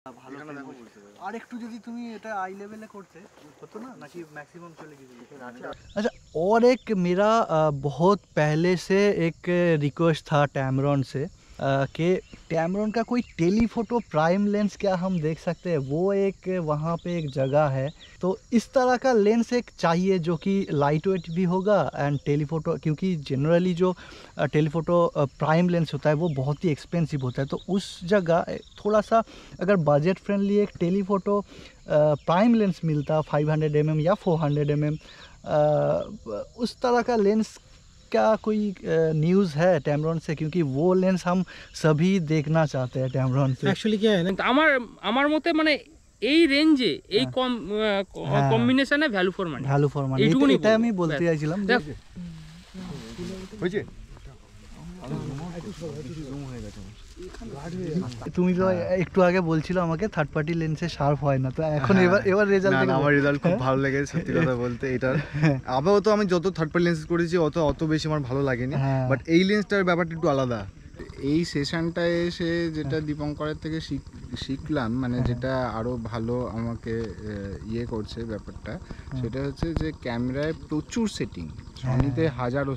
ভালো আর একটু যদি তুমি এটা आई लेवल করতে হতো না নাকি मैक्सिमम चले गई। अच्छा और एक मेरा बहुत पहले से एक रिक्वेस्ट था टैमरॉन से कि टैमरॉन का कोई टेलीफोटो प्राइम लेंस क्या हम देख सकते हैं। वो एक वहाँ पे एक जगह है तो इस तरह का लेंस एक चाहिए जो कि लाइट वेट भी होगा एंड टेलीफोटो, क्योंकि जनरली जो टेलीफोटो प्राइम लेंस होता है वो बहुत ही एक्सपेंसिव होता है। तो उस जगह थोड़ा सा अगर बजट फ्रेंडली एक टेलीफोटो प्राइम लेंस मिलता 500 mm या 400 mm उस तरह का लेंस क्या कोई न्यूज़ है टैमरॉन से, क्योंकि वो लेंस हम सभी देखना चाहते हैं टैमरॉन से। एक्चुअली क्या है ना আমার মতে মানে এই রেঞ্জে এই কম্বিনেশনে ভ্যালু ফর মানি এইটুকুনি এটা আমি বলতে চাইছিলাম। হয়েছে তুমি তো একটু আগে বলছিল আমাকে থার্ড পার্টি লেন্সে শার্প হয় না, তো এখন এবার রেজাল্ট আমার রেজাল্ট খুব ভালো লেগেছে সত্যি কথা বলতে। এটার আপাতত আমি যত থার্ড পার্টি লেন্স করেছি অত বেশি আমার ভালো লাগেনি, বাট এই লেন্সটার ব্যাপারটা একটু আলাদা। এই সেশনটায় এসে যেটা দীপঙ্করের থেকে শিখলাম মানে যেটা আরও ভালো আমাকে ইয়ে করছে ব্যাপারটা, সেটা হচ্ছে যে ক্যামেরায় প্রচুর সেটিং, সনিতে হাজারো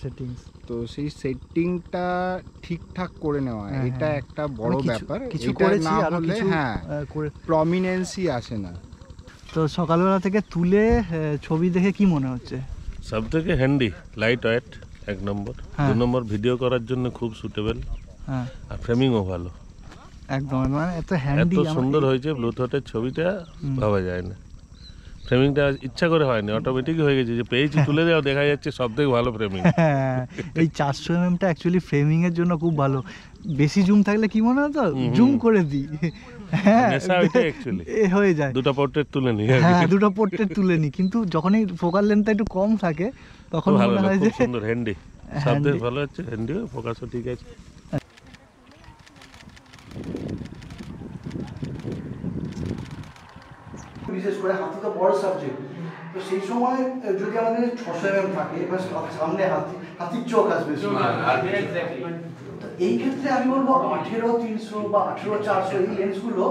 সেটিং, তো সেই সেটিংটা ঠিকঠাক করে নেওয়া এটা একটা বড় ব্যাপার। এটা না হলে প্রমিনেন্সই আসে না। তো সকালবেলা থেকে তুলে ছবি দেখে কি মনে হচ্ছে? সব থেকে হ্যান্ডি, লাইট ওয়েট এক নম্বর, দু নম্বর ভিডিও করার জন্য খুব সুটেবল, আর ফ্রেমিংও ভালো একদম, মানে এত হ্যান্ডি এত সুন্দর হয়েছে। ব্লুটুথের ছবিটা ভাবা যায় না, ফ্রেমিংটা ইচ্ছা করে হয়নি, অটোমেটিক হয়ে গেছে যে পেজ তুলে দেওয়া দেখা যাচ্ছে সব থেকে ভালো ফ্রেমিং। এই 400 mm-টা অ্যাকচুয়ালি ফ্রেমিং এর জন্য খুব ভালো। বেশি জুম থাকলে কি মনে হতো জুম করে দিই, হয়ে যায় দুটো পোর্ট্রেট তুলে নিই, দুটো পোর্ট্রেট তুলে নিই, কিন্তু যখনই ফোকাল লেন্থটা একটু কম থাকে তখন মনে হয় যে সুন্দর হ্যান্ডি, সব থেকে ভালো হচ্ছে হ্যান্ডি, ফোকাসও ঠিক আছে। বিশেষ করে হাতি তো বড় সাবজেক্ট, তো সেই সময় যদি আমাদের 600 mm থাকে এবার সামনে হাতির চোখ আসবে, তো এই ক্ষেত্রে আমি বলবো 18300 বা 18400 এই লেন্সগুলো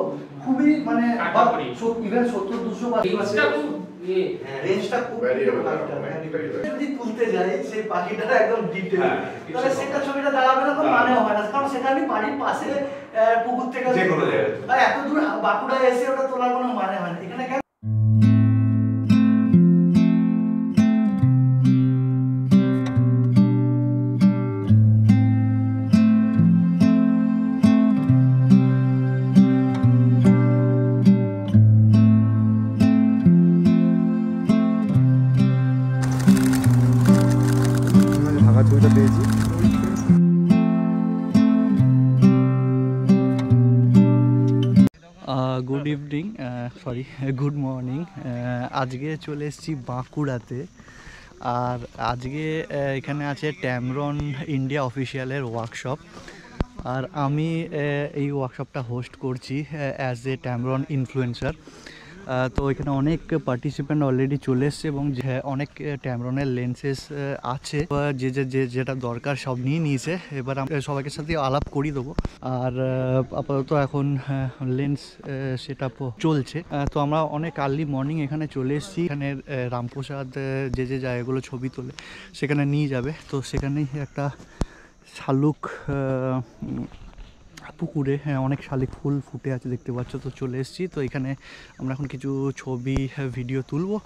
খুবই মানে ইভেন 70-200 বা রেঞ্জটা খুব যদি তুলতে যাই সেই পাখিটা একদম ডিটেইল, তাহলে সেটা ছবিটা দাঁড়াবে না, কোনো মানে হয় না, কারণ সেটা আমি বাড়ির পাশে পুকুর থেকে এত দূর বাঁকুড়ায় এসে ওটা তোলার কোনো মানে হয় না। এখানে good evening, sorry good morning. আজকে চলে এসেছি বাঁকুড়াতে, আর আজকে এখানে আছে ট্যামরন ইন্ডিয়া অফিসিয়ালের ওয়ার্কশপ, আর আমি এই ওয়ার্কশপটা হোস্ট করছি অ্যাজ এ ট্যামরন ইনফ্লুয়েন্সার। তো এখানে অনেক পার্টিসিপেন্ট অলরেডি চলে এসছে এবং অনেক ট্যামরনের লেন্সেস আছে, যেটা দরকার সব নিয়ে নিয়েছে। এবার আমরা সবাইকে সাথে আলাপ করিয়ে দেবো, আর আপাতত এখন লেন্স সেট আপ চলছে। তো আমরা অনেক আর্লি মর্নিং এখানে চলে এসেছি। এখানে রামপ্রসাদ যে জায়গাগুলো ছবি তোলে সেখানে নিয়ে যাবে, তো সেখানেই একটা শালুক পুকুরে অনেক শালিক ফুল ফুটে আছে দেখতে পাচ্ছ, তো চলে এসেছি। তো এখানে আমরা এখন কিছু ছবি ভিডিও তুলবো,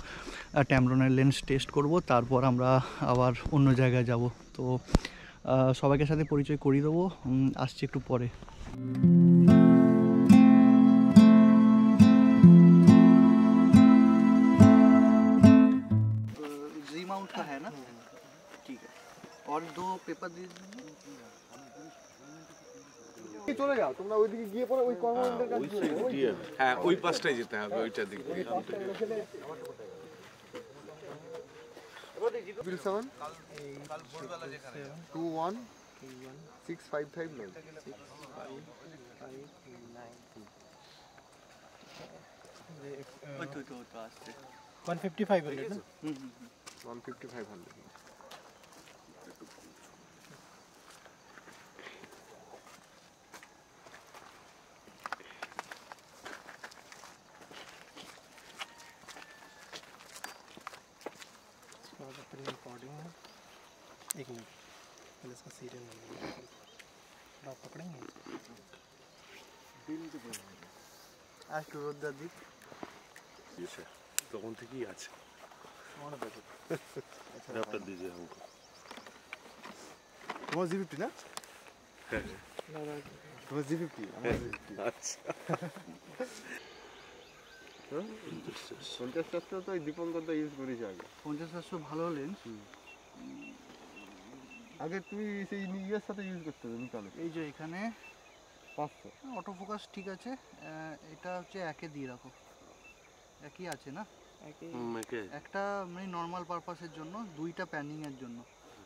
ট্যামরনের লেন্স টেস্ট করব, তারপর আমরা আবার অন্য জায়গায় যাব। তো সবাইকে সাথে পরিচয় করিয়ে দেবো, আসছি একটু পরে। जी माउंट का है ना, ठीक है, और 2 पेपर दे চলে যাও তোমরা ওইদিকে গিয়ে পরে ওই কর্মমন্ডলের কাছে হ্যাঁ ওই পাশটাই যেতে হবে, ওইটা দিক দিয়ে 15500 15500 एक मिनट पहले इसका सीरियल नंबर आप पकड़ेंगे আর একটু রোদ্দার দিক তখন থেকেই আছে আমার দেখো ল্যাপটপ দিয়েছে আমাকে তোমার জি50 না তোমার জি50 আচ্ছা 50-700 তো দীপঙ্কর দা ইউজ করেছে আগে 50-700 ভালো লেন্স আগে তুই সেই নিজের সাথে ইউজ করতে হবে নিকালে এই যে এখানে 500 অটো ফোকাস ঠিক আছে এটা হচ্ছে একে দিয়ে রাখো একই আছে না একটা মানে নর্মাল পারপাসের জন্য দুইটা প্যানিং এর জন্য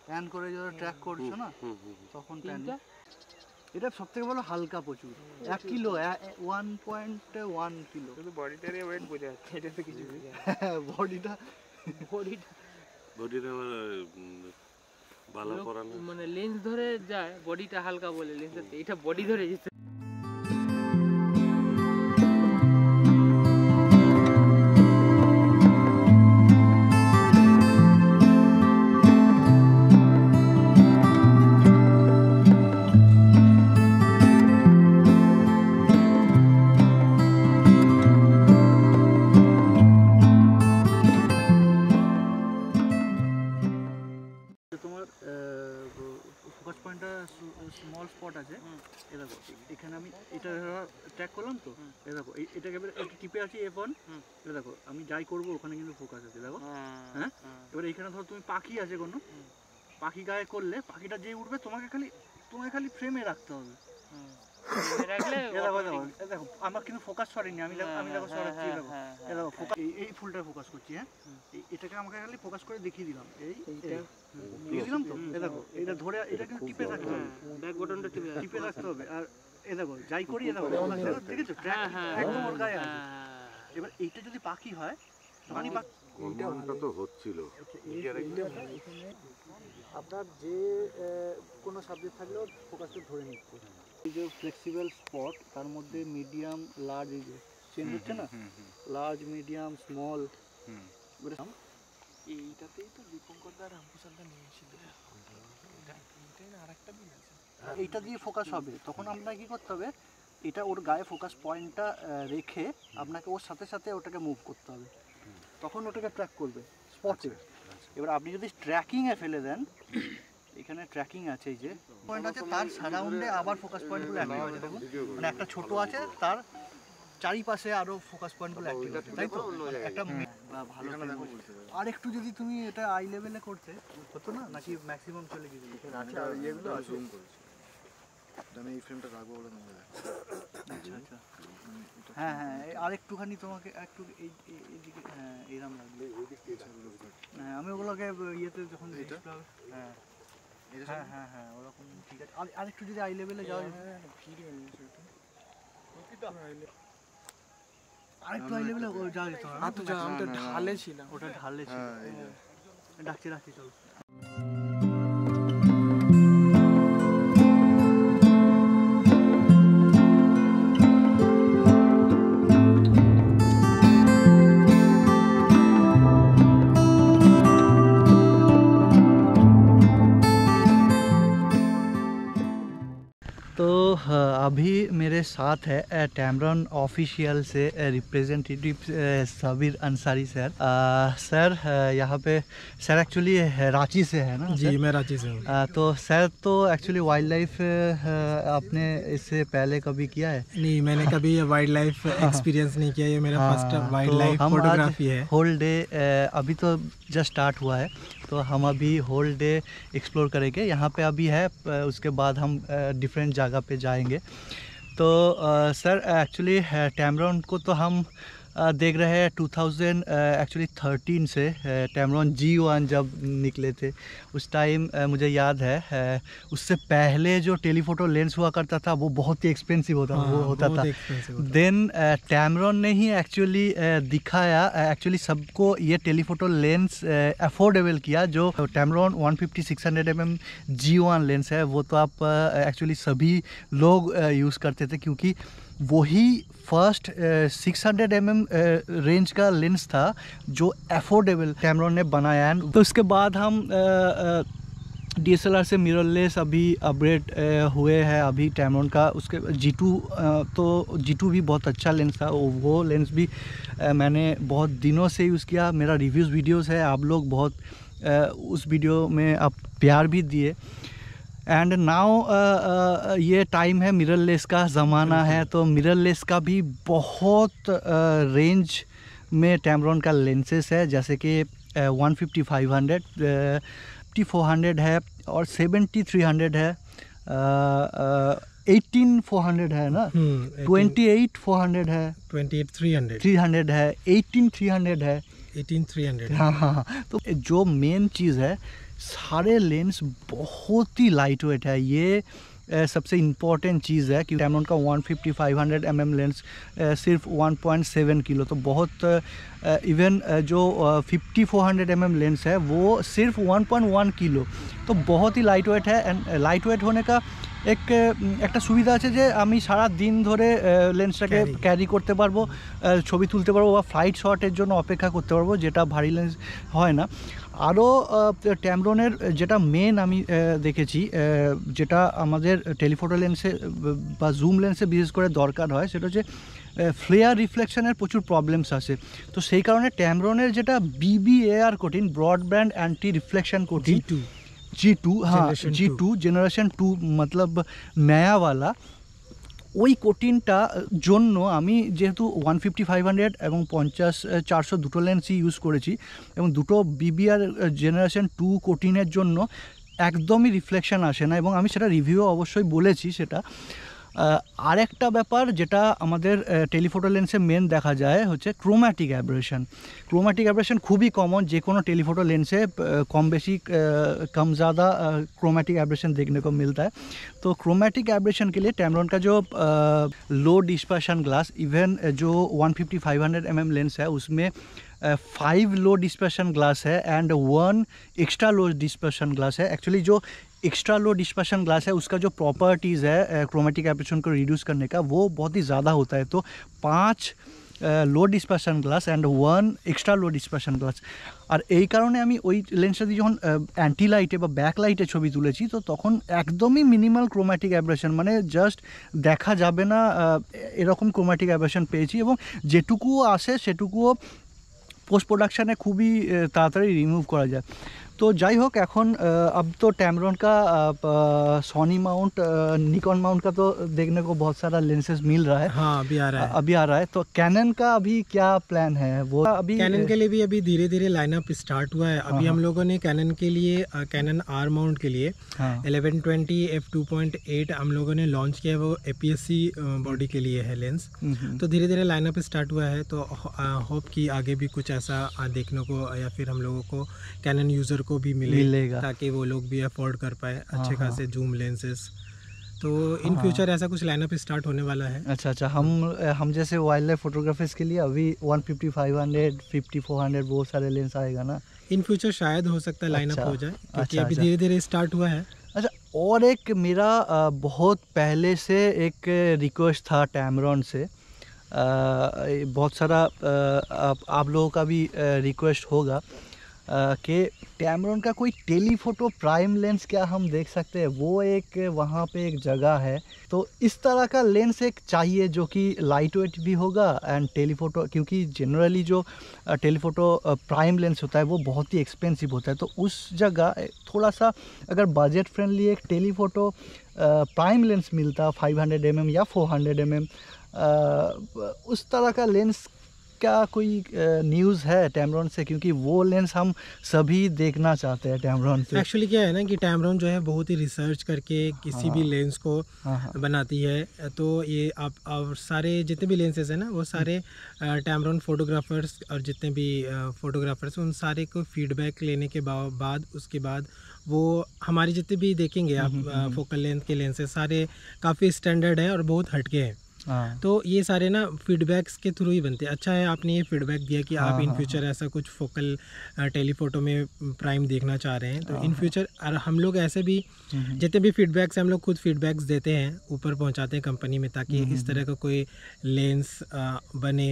প্যান করে যখন ট্র্যাক করছো না তখন প্যানিং এটা সবথেকে ভালো হালকা প্রচুর 1 কিলো 1.1 কিলো শুধু বডিটার ওয়েট বোঝা যাচ্ছে এটা তো কিছু বডিটা আবার বালা পরানো মানে লেন্স ধরে যায় বডিটা হালকা বলে লেন্স এটা বডি ধরে যেতে ফোকাস পয়েন্টটা স্মল স্পট আছে এই দেখো এখানে আমি এটা ট্র্যাক করলাম তো এই দেখো এটাকে একটু টিপে আছি F1 এই দেখো আমি যাই করবো ওখানে কিন্তু ফোকাস আছে দেখো হ্যাঁ এবার এখানে ধরো তুমি পাখি আছে কোনো পাখি গায়ে করলে পাখিটা যে উঠবে তোমাকে খালি ফ্রেমে রাখতে হবে দেখো আমার কিন্তু ফোকাস সরেনি আমি দেখো সরাচ্ছি দেখো দেখো এই ফুলটা ফোকাস করছি হ্যাঁ এটাকে আমাকে খালি ফোকাস করে দেখিয়ে দিলাম এই দিলাম তো এই দেখো এটা ধরে এটা কিন্তু টিপে রাখতে হবে ব্যাক বাটনটা টিপে রাখতে হবে আর এই দেখো যাই করি এই দেখো দেখেছো ট্র্যাক একদম ওর গায়ে আছে এবার এইটা যদি পাখি হয় মানে কোনটা তো হচ্ছিল আপনার যে কোনো সাবজেক্ট থাকলেও ফোকাসটা ধরে নিচ্ছে এই যে ফ্লেক্সিবল স্পট তার মধ্যে মিডিয়াম লার্জ এই যে চেঞ্জ হচ্ছে না লার্জ মিডিয়াম স্মল এইটাতেই তো দীপঙ্কর দা রামপ্রসাদটা নিয়েছিল আরেকটা দিন আছে এইটা দিয়ে ফোকাস হবে তখন আপনাকে কি করতে হবে এটা ওর গায়ে ফোকাস পয়েন্টটা রেখে আপনাকে ওর সাথে সাথে ওটাকে মুভ করতে হবে তখন ওটাকে ট্র্যাক করবে স্পটে এবার আপনি যদি ট্র্যাকিংয়ে ফেলে দেন এখানে ট্র্যাকিং আছে এই যে পয়েন্ট আছে তার সারাউন্ডে আবার ফোকাস পয়েন্টগুলো অ্যাক্টিভ আছে দেখুন মানে একটা ছোট আছে তার চারিপাশে আরো ফোকাস পয়েন্টগুলো অ্যাক্টিভ আছে তাই তো একটা ভালো আর একটু যদি তুমি এটা আই লেভেলে করতে হতো না নাকি ম্যাক্সিমাম চলে গিয়েছিল আচ্ছা এগুলো জুম করেছি আমি এই ফ্রেমটা রাখবো বলে না আচ্ছা আচ্ছা হ্যাঁ হ্যাঁ আর একটুখানি তোমাকে একটু এইদিকে হ্যাঁ এরকম লাগবে হ্যাঁ আমি ওগুলোকে ইয়েতে যখন হ্যাঁ হ্যাঁ হ্যাঁ হ্যাঁ ওরকম ঠিক আছে আর একটু যদি আই লেভেলে যাও আরেকটু আই লেভেলে যাওয়া যেত না তো আমি তো ঢালে ছিলাম ওটা ঢালে ছিল রাখছি চলো तो अभी मेरे साथ है टैमरॉन ऑफिशियल से representative Sabir Ansari sir sir यहाँ पे सर एक्चुअली रांची से है ना जी मैं रांची से हूँ तो सर तो एक्चुअली वाइल्ड लाइफ आपने इससे पहले कभी किया है नहीं मैंने कभी वाइल्ड लाइफ एक्सपीरियंस नहीं किया ये मेरा फर्स्ट वाइल्ड लाइफ फोटोग्राफी है होल डे अभी तो जस्ट स्टार्ट हुआ है तो हम अभी होल डे एक्सप्लोर करेंगे यहाँ पे अभी है उसके बाद हम डिफरेंट जगह पे जाएंगे तो सर एक्चुअली टैमरॉन को तो हम देख रहे हैं 2013 से टैमरॉन G1 जब निकले थे उस टाइम मुझे याद है उससे पहले जो टेलीफोटो लेंस हुआ करता था वो बहुत ही एक्सपेंसिव होता था देन टैमरॉन ने ही एक्चुअली दिखाया एक्चुअली सबको ये टेलीफोटो लेंस अफोर्डेबल किया जो टैमरॉन 150-600 mm G1 लेंस है वो तो आप एक्चुअली सभी लोग यूज़ करते थे क्योंकि वही फर्स्ट 600 mm रेंज का लेंस था जो अफोर्डेबल टैमरॉन ने बनाया है तो उसके बाद हम DSLR से मिररलेस अभी अपग्रेड हुए हैं अभी टैमरॉन का। उसके G2 तो G2 भी बहुत अच्छा लेंस था, वो लेंस भी मैंने बहुत दिनों से यूज़ किया। मेरा रिव्यूज़ वीडियोस है, आप लोग बहुत उस वीडियो में आप प्यार भी दिए। एंड नाउ ये टाइम है मिररलेस का ज़माना है, तो मिररलेस का भी बहुत रेंज में टैमरॉन का लेंसेस है, जैसे कि 150-500 400 है और 70-300 है, 18-400 है ना, 28-400 है, 28-300 है, 18-300 है, 18-300। हाँ हाँ हाँ। तो जो मेन चीज़ है, सारे लेंस बहुत ही लाइट वेट है, ये सबसे इम्पॉर्टेंट चीज़ है कि टैमरॉन का 150-500 mm लेंस सिर्फ 1.7 किलो, तो बहुत इवन जो 50-400 mm लेंस है वो सिर्फ 1.1 किलो, तो बहुत ही लाइट वेट है। एंड लाइट वेट होने का একটা সুবিধা আছে যে আমি সারা দিন ধরে লেন্সটাকে ক্যারি করতে পারবো, ছবি তুলতে পারবো বা ফ্লাইট শটের জন্য অপেক্ষা করতে পারবো, যেটা ভারী লেন্স হয় না। আরও ট্যামরনের যেটা মেন আমি দেখেছি, যেটা আমাদের টেলিফোটো লেন্সে বা জুম লেন্সে বিশেষ করে দরকার হয়, সেটা হচ্ছে ফ্লেয়ার রিফ্লেকশনের প্রচুর প্রবলেমস আছে। তো সেই কারণে ট্যামরনের যেটা BBAR coating, broadband anti reflection coating, G2, हाँ G2 जनरेशन 2 मतलब नया वाला, ওই কোটিনটা জন্য আমি যেহেতু 150-500 এবং 50-400 দুটো লেন্সই ইউজ করেছি এবং দুটো BBR জেনারেশন 2 কোটিনের জন্য একদমই রিফ্লেকশন আসে না, এবং আমি সেটা রিভিউ অবশ্যই বলেছি সেটা। আর একটা ব্যাপার যেটা আমাদের টেলিফোটো লেন্সে মেন দেখা যায় হচ্ছে ক্রোম্যাটিক অ্যাব্রেশন। ক্রোম্যাটিক অ্যাব্রেশন খুবই কমন, যে কোনো टेलीफोटो लेंस से कम बेशी कम ज़्यादा क्रोमैटिक एब्रेशन देखने को मिलता है। तो क्रोमैटिक एब्रेशन के लिए टैमरॉन का जो लो डिस्पर्शन ग्लास, इवन जो 150-500 mm लेंस है उसमें 5 लो डिस्पर्शन ग्लास है and 1 extra low dispersion glass है। एक्चुअली जो एक्स्ट्रा लो डिस्पर्शन ग्लास है उसका जो प्रॉपर्टीज़ है क्रोमैटिक एब्रेशन को रिड्यूस करने का, वो बहुत ही ज़्यादा होता है। तो 5 low dispersion glass and 1 extra low dispersion glass. আর এই কারণে আমি ওই লেন্সটা দিয়ে যখন অ্যান্টি লাইটে বা ব্যাক লাইটে ছবি তুলেছি, তো তখন একদমই মিনিমাল ক্রোম্যাটিক অ্যাব্রেশন, মানে জাস্ট দেখা যাবে না এরকম ক্রোম্যাটিক অ্যাব্রেশন পেয়েছি, এবং যেটুকুও আসে সেটুকুও পোস্ট প্রোডাকশানে খুবই তাড়াতাড়ি রিমুভ করা যায়। तो যাই হোক, এখন अब तो टैमरॉन का सोनी माउंट, निकॉन माउंट का तो देखने को बहुत सारा लेंसेज मिल रहा है। हाँ, अभी आ रहा है। तो कैनन का अभी क्या प्लान है? वो अभी कैनन के लिए भी अभी धीरे धीरे लाइनअप स्टार्ट हुआ है। अभी हम लोगों ने कैनन के लिए कैनन R माउंट के लिए 1120 f2.8 हम लोगों ने लॉन्च किया है, वो APS-C बॉडी के लिए है लेंस। तो धीरे धीरे लाइनअप स्टार्ट हुआ है, तो होप कि आगे भी कुछ ऐसा देखने को या फिर हम लोगों को कैनन यूज़र को भी मिलेगा, ताकि वो लोग भी अफोर्ड कर पाए अच्छे खासे जूम लेंसेज। तो इन फ्यूचर ऐसा कुछ लाइनअप स्टार्ट होने वाला है। अच्छा, हम जैसे वाइल्ड लाइफ फोटोग्राफर्स के लिए अभी 150-500 50-400 वो सारे लेंस आएगा ना इन फ्यूचर, शायद हो सकता है लाइनअप हो जाए, क्योंकि अभी धीरे धीरे स्टार्ट हुआ है। अच्छा, और एक मेरा बहुत पहले से एक रिक्वेस्ट था टैमरॉन से, बहुत सारा आप लोगों का भी रिक्वेस्ट होगा कि टैमरॉन का कोई टेलीफोटो प्राइम लेंस क्या हम देख सकते हैं? वो एक वहाँ पे एक जगह है, तो इस तरह का लेंस एक चाहिए जो कि लाइट वेट भी होगा एंड टेलीफोटो, क्योंकि जनरली जो टेलीफोटो प्राइम लेंस होता है वो बहुत ही एक्सपेंसिव होता है। तो उस जगह थोड़ा सा अगर बजट फ्रेंडली एक टेलीफोटो प्राइम लेंस मिलता 500 mm या 400 mm, उस तरह का लेंस क्या कोई न्यूज़ है टैमरॉन से? क्योंकि वो लेंस हम सभी देखना चाहते हैं टैमरॉन से। एक्चुअली क्या है ना कि टैमरॉन जो है बहुत ही रिसर्च करके किसी भी लेंस को बनाती है। तो ये आप सारे जितने भी लेंसेज हैं ना, वो सारे टैमरॉन फोटोग्राफर्स और जितने भी फोटोग्राफर्स उन सारे को फीडबैक लेने के बाद उसके बाद वो हमारे जितने भी देखेंगे आप फोकल लेंथ के लेंसेज सारे काफ़ी स्टैंडर्ड है और बहुत हटके हैं। तो ये सारे ना फीडबैक्स के थ्रू ही बनते हैं। अच्छा है आपने ये फीडबैक दिया कि आप इन फ्यूचर ऐसा कुछ फोकल टेलीफोटो में प्राइम देखना चाह रहे हैं। तो इन फ्यूचर हम लोग ऐसे भी जितने भी फीडबैक्स हम लोग खुद फीडबैक्स देते हैं, ऊपर पहुंचाते हैं कंपनी में, ताकि इस तरह का कोई लेंस बने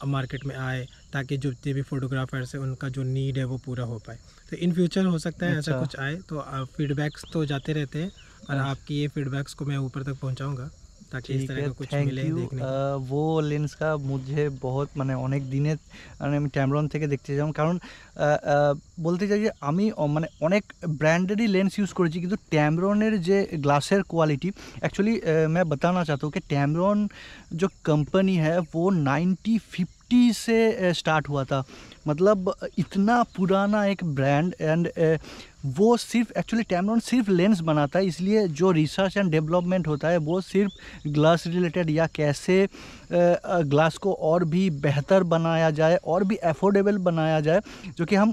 मार्केट में आए, ताकि जो जितने भी फोटोग्राफर्स हैं उनका जो नीड है वो पूरा हो पाए। तो इन फ्यूचर हो सकता है ऐसा कुछ आए। तो फीडबैक्स तो जाते रहते हैं और आपकी ये फीडबैक्स को मैं ऊपर तक पहुंचाऊंगा ताकि इस तरह का कुछ मिले देखने को। वो लेंसটা मुझे बहुत মানে অনেক দিনে আমি ট্যামরন থেকে দেখতে চাইলাম, কারণ বলতে চাই যে আমি মানে অনেক ব্র্যান্ডেরই লেন্স ইউজ করেছি, কিন্তু ট্যামরনের যে গ্লাসের क्वालिटी एक्चुअली मैं बताना चाहता हूँ कि टैमरन जो कंपनी है वो 1950 से स्टार्ट हुआ था। मतलब इतना पुराना एक ब्रांड एंड वो सिर्फ एक्चुअली टैमरन सिर्फ लेंस बनाता है, इसलिए जो रिसर्च एंड डेवलपमेंट होता है वो सिर्फ ग्लास रिलेटेड या कैसे ग्लास को और भी बेहतर बनाया जाए और भी अफोर्डेबल बनाया जाए, जो कि हम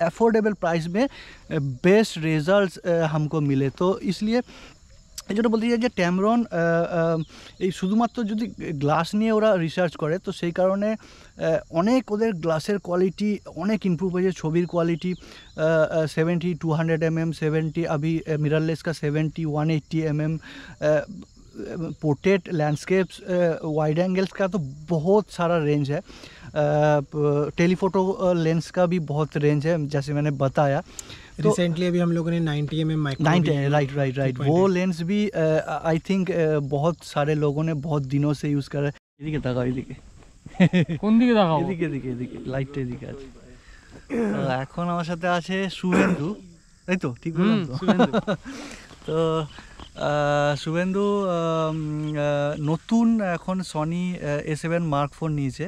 अफोर्डेबल प्राइस में बेस्ट रिजल्ट्स हमको मिले। तो इसलिए এই জন্য বলতে চাই যে ট্যামরন এই শুধুমাত্র যদি গ্লাস নিয়ে ওরা রিসার্চ করে, তো সেই কারণে অনেক ওদের গ্লাসের কোয়ালিটি অনেক ইম্প্রুভ হয়েছে। ছবির কোয়ালিটি 70 200 mm 70, अभी मिररलेस का 70 180 mm, portrait landscapes wide angles का तो बहुत सारा रेंज है। टेलीफोटो लेंस का भी बहुत रेंज है जैसे मैंने बताया। रिसेंटली अभी हम लोगों ने 90 mm माइक्रो, राइट वो लेंस भी आई थिंक बहुत सारे लोगों ने बहुत दिनों से यूज़ कर रहे हैं। এদিকে তাকাও, এদিকে কোন দিকে দেখাবো? এদিকে এদিকে এদিকে লাইটটা এদিকে আছে। এখন আমার সাথে আছে শুভেন্দু, তাই তো ঠিক বললাম তো? তো শুভেন্দু নতুন এখন সনি A7 Mark IV নিয়েছে,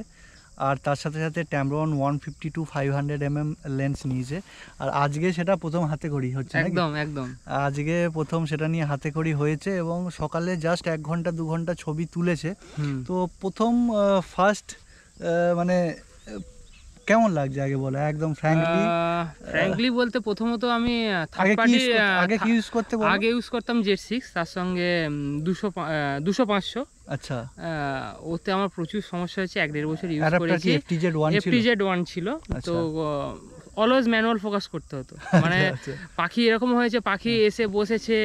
আর তার সাথে সাথে ট্যামরন 150 to 500 mm লেন্স নিয়েছে। আর আজকে সেটা প্রথম হাতে খড়ি হচ্ছে, একদম একদম আজকে প্রথম সেটা নিয়ে হাতে খড়ি হয়েছে এবং সকালে জাস্ট 1 ঘন্টা 2 ঘন্টা ছবি তুলেছে। তো প্রথম ফার্স্ট মানে কেমন লাগছে আগে বলো একদম ফ্র্যাঙ্কলি বলতে, প্রথমত আমি থার্ড পার্টি আগে কি ইউজ করতে বলো? আগে ইউজ করতাম Z6, তার সঙ্গে 200-500। আচ্ছা, ওতে আমার প্রচুর সমস্যা হয়েছে, 1.5 বছর ইউজ করেছি। FTZ1 ছিল, তো অলওয়েজ ম্যানুয়াল ফোকাস করতে হতো। মানে পাখি এরকম হয়েছে, পাখি এসে বসেছে,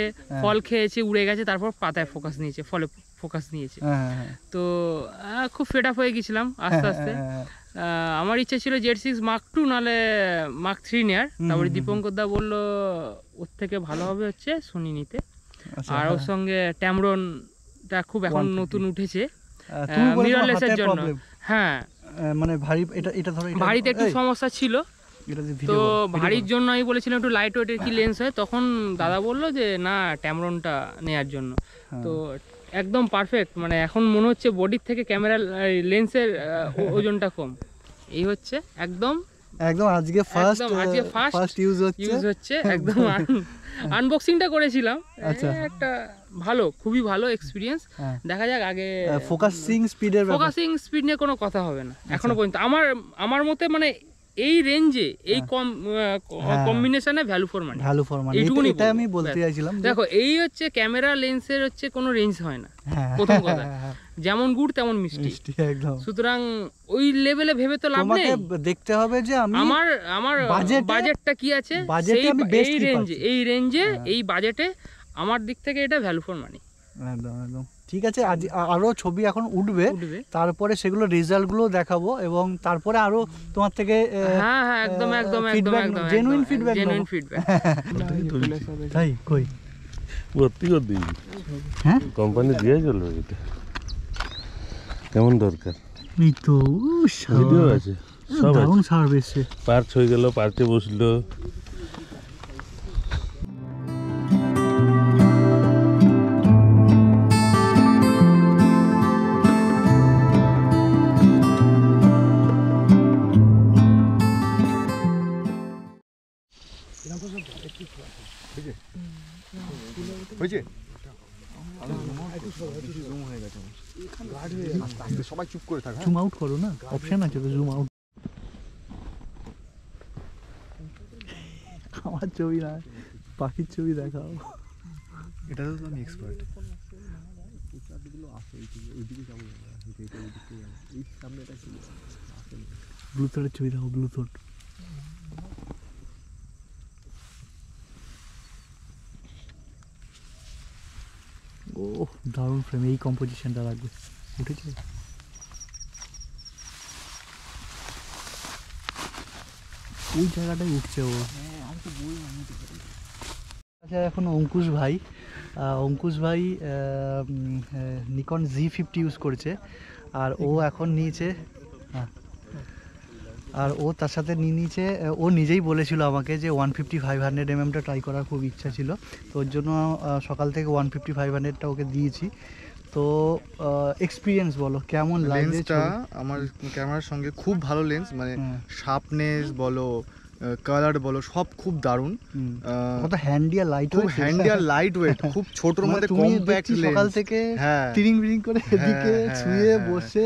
ফল খেয়েছে, উড়ে গেছে, তারপর পাতায় ফোকাস নিয়েছে, ফলে ফোকাস নিয়েছে। তো খুব ফেড আপ হয়ে গেছিলাম আস্তে আস্তে। আমার ইচ্ছা ছিল Z6 Mark II নাহলে Mark III নেয়ার। তারপরে দীপঙ্কর দা বললো ওর থেকে ভালো হবে হচ্ছে সোনি নিতে। আর ওর সঙ্গে ট্যামরনটা খুব এখন নতুন উঠেছে মিররলেসের জন্য। হ্যাঁ, মানে ভারী, এটা ধরো ভারীতে একটু সমস্যা ছিল, তো ভারীর জন্য আমি বলেছিলাম একটু লাইট ওয়েটের কি লেন্স হয়, তখন দাদা বললো যে না ট্যামরনটা নেয়ার জন্য। তো একদম পারফেক্ট, মানে এখন মনে হচ্ছে বডির থেকে ক্যামেরা লেন্সের ওজনটা কম। এই হচ্ছে একদম একদম আজকে ফার্স্ট ইউজ হচ্ছে একদম। আনবক্সিংটা করেছিলাম, একটা ভালো, খুবই ভালো এক্সপিরিয়েন্স। দেখা যাক আগে ফোকাসিং স্পিড নিয়ে কোনো কথা হবে না এখনো পর্যন্ত আমার মতে। মানে এই রেঞ্জে এই কম্বিনেশনে ভ্যালু ফর মানি, এটা আমি বলতে চাইছিলাম। দেখো এই হচ্ছে ক্যামেরা লেন্সের হচ্ছে কোনো রেঞ্জ হয় না, প্রথম কথা। যেমন গুড় তেমন মিষ্টি, একদম। সুতরাং ওই লেভেলে ভেবে তো লাভ নেই, দেখতে হবে যে আমার বাজেটটা কি আছে, এই রেঞ্জে এই বাজেটে আমার দিক থেকে এটা ভ্যালু ফর মানি। একদম একদম ঠিক আছে। আজ আরো ছবি এখন উঠবে, তারপরে সেগুলো রেজাল্টগুলো দেখাবো এবং তারপরে আরো তোমার থেকে একদম একদম একদম জেনুইন ফিডব্যাক। তাই কই ভর্তি করে দিই, হ্যাঁ কোম্পানি দিয়ে চলবে, এটা কেমন দরকার। এই তো ভিডিও আছে, সব দারুণ সার্ভিস, পার্চ হয়ে গেল, পার্চে বসলো। সবাই চুপ করে থাক, জুম আউট করো না, অপশন আছে তো জুম আউট। আমার ছবি না, পাখির ছবি দেখাও। এটা তো আমি এক্সপার্ট। ব্লুথোটের ছবি দেখো, ব্লুথোট। ও দারুণ ফ্রেম, এই কম্পোজিশনটা লাগবে। উঠেছে ওই জায়গাটায় উঠছে ও। আচ্ছা, এখন অঙ্কুশ ভাই নিকন Z50 ইউজ করছে, আর ও এখন নিয়েছে, হ্যাঁ, আর ও তার সাথে নিয়েছে, ও নিজেই বলেছিল আমাকে যে 150-500 ট্রাই করার খুব ইচ্ছা ছিল, তো ওর জন্য সকাল থেকে 150-500টা ওকে দিয়েছি। তো এক্সপিরিয়েন্স বলো কেমন লাগে? লেন্সটা আমার ক্যামেরার সঙ্গে খুব ভালো লেন্স, মানে শার্পনেস বলো, কালার বলো, সব খুব দারুণ। কত হ্যান্ডি আর লাইট ওয়েট, খুব হ্যান্ডি আর লাইট ওয়েট, খুব ছোটর মধ্যে কম্প্যাক্ট লেন্স। সকাল থেকে তিরিং বিরিং করে এদিকে ছুঁয়ে বসে,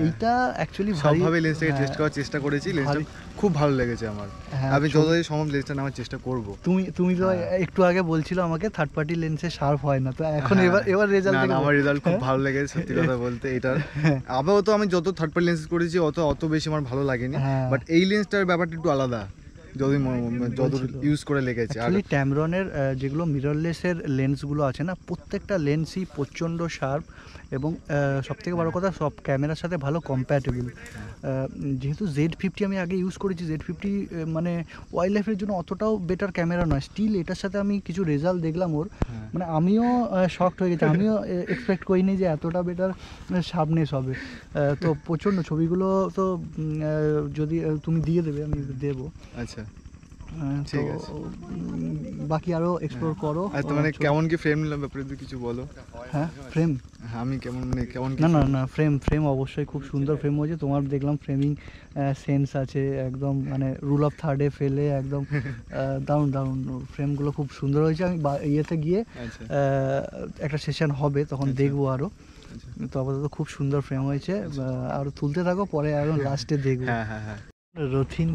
এইটা অ্যাকচুয়ালি সবভাবে লেন্সটাকে টেস্ট করার চেষ্টা করেছি, লেন্সটা খুব ভালো লেগেছে আমার। আমি যতই সম্ভব লেন্সটা নেওয়ার চেষ্টা করব। তুমি তো একটু আগে বলছিল আমাকে থার্ড পার্টি লেন্সে শার্প হয় না, তো এখন এবার রেজাল্ট, আমার রেজাল্ট খুব ভালো লেগেছে সত্যি কথা বলতে। এটার আপাতত আমি যত থার্ড পার্টি লেন্স করেছি অত বেশি আমার ভালো লাগেনি, বাট এই লেন্সটার ব্যাপারটা একটু আলাদা, যত ইউজ করে লেগেছে। অ্যাকচুয়ালি ট্যামরনের যেগুলো মিররলেসের লেন্সগুলো আছে না, প্রত্যেকটা লেন্সই প্রচণ্ড শার্প, এবং সবথেকে বড় কথা সব ক্যামেরার সাথে ভালো কম্প্যাটেবল। যেহেতু Z50 আমি আগে ইউজ করেছি, Z50 মানে ওয়াইল্ড লাইফের জন্য অতটাও বেটার ক্যামেরা নয়, স্টিল এটার সাথে আমি কিছু রেজাল্ট দেখলাম ওর, মানে আমিও শকড হয়ে গেছি, আমিও এক্সপেক্ট করিনি যে এতটা বেটার শার্পনেস হবে। তো প্রচণ্ড ছবিগুলো তো যদি তুমি দিয়ে দেবে আমি দেবো। আচ্ছা, ঠিক আছে, বাকি আরো এক্সপ্লোর করো। আচ্ছা, মানে কেমন কি ফ্রেম নিলাম ব্যাপারে কিছু বলো। হ্যাঁ, ফ্রেম আমি কেমন না ফ্রেম অবশ্যই খুব সুন্দর ফ্রেম হয়েছে তোমার, দেখলাম ফ্রেমিং সেন্স আছে একদম, মানে রুল অফ থার্ডে ফেলে একদম দারুণ ফ্রেমগুলো খুব সুন্দর হয়েছে। আমি ইয়েতে গিয়ে একটা সেশন হবে তখন দেখবো আরো, তো আপাতত খুব সুন্দর ফ্রেম হয়েছে, আরো তুলতে থাকো, পরে আরো লাস্টে দেখবো। হ্যাঁ। রথিন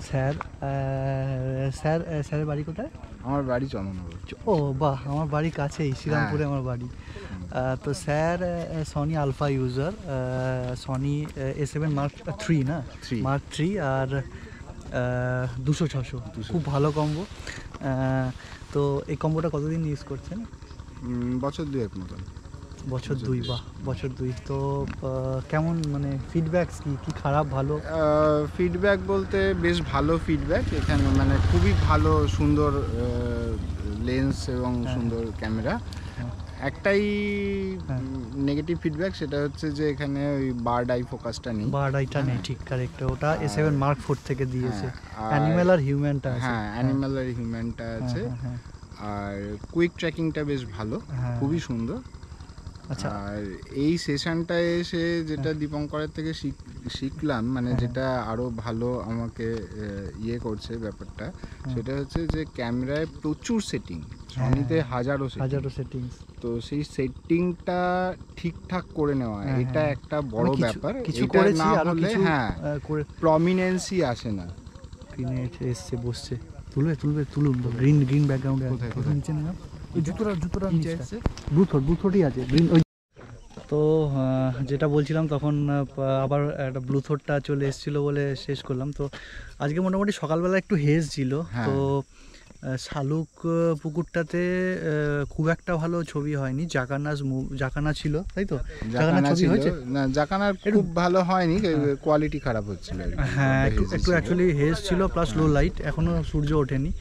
স্যারের বাড়ি কোথায়? আমার বাড়ি চন্দননগর। ও বাহ, আমার বাড়ি কাছেই, শ্রীরামপুরে আমার বাড়ি। তো sir Sony Alpha user, Sony A7 Mark III না, Mark III আর 200-600, খুব ভালো কম্বো। তো এই কম্বোটা কতদিন ইউজ করছেন? বছর 2 মতন। বছর 2, বাহ, বছর 2। তো কেমন, মানে ফিডব্যাকস কি খারাপ ভালো? ফিডব্যাক বলতে বেশ ভালো ফিডব্যাক এখানে, মানে খুবই ভালো, সুন্দর লেন্স এবং সুন্দর ক্যামেরা। একটাই নেগেটিভ ফিডব্যাক, সেটা হচ্ছে যে এখানে ওই বার্ড আই ফোকাসটা নেই। বার্ড আইটা নেই, ঠিক কারেক্ট, ওটা A7 Mark IV থেকে দিয়েছে। অ্যানিম্যাল আর হিউম্যানটা আছে। হ্যাঁ, অ্যানিম্যাল আর হিউম্যানটা আছে। আর কুইক ট্র্যাকিংটা বেশ ভালো, খুবই সুন্দর। আচ্ছা, আর এই সেশনটায় এসে যেটা দীপঙ্করের থেকে শিখলাম, মানে যেটা আরো ভালো আমাকে ইয়ে করছে ব্যাপারটা, সেটা হচ্ছে যে ক্যামেরায় প্রচুর সেটিং, সনিতে হাজারো সেটিংস, তো সেই সেটিংটা ঠিকঠাক করে নেওয়া, এটা একটা বড় ব্যাপার। কিছু এটা করেছি না আর হলে কিছু প্রমিনেন্সই আসে না। স্ক্রিনে এসে বসছে, তুলুন গ্রিন ব্যাকগ্রাউন্ডে আছে, নিচে না ওই জুতোটা নিচে আছে, ব্লুথোটই আছে গ্রিন। তো যেটা বলছিলাম তখন আবার একটা ব্লুথোটটা চলে এসেছিলো বলে শেষ করলাম। তো আজকে মোটামুটি সকালবেলা একটু হেজ ছিল, তো শালুক পুকুরটাতে খুব একটা ভালো ছবি হয়নি, জাকানা ছিল, তাই তো? জাকানা ছবি হয়েছে না, জাকানা খুব ভালো হয়নি, কোয়ালিটি খারাপ হচ্ছিল। হ্যাঁ, একটু অ্যাকচুয়ালি হেজ ছিল, প্লাস লো লাইট, এখনো সূর্য ওঠেনি।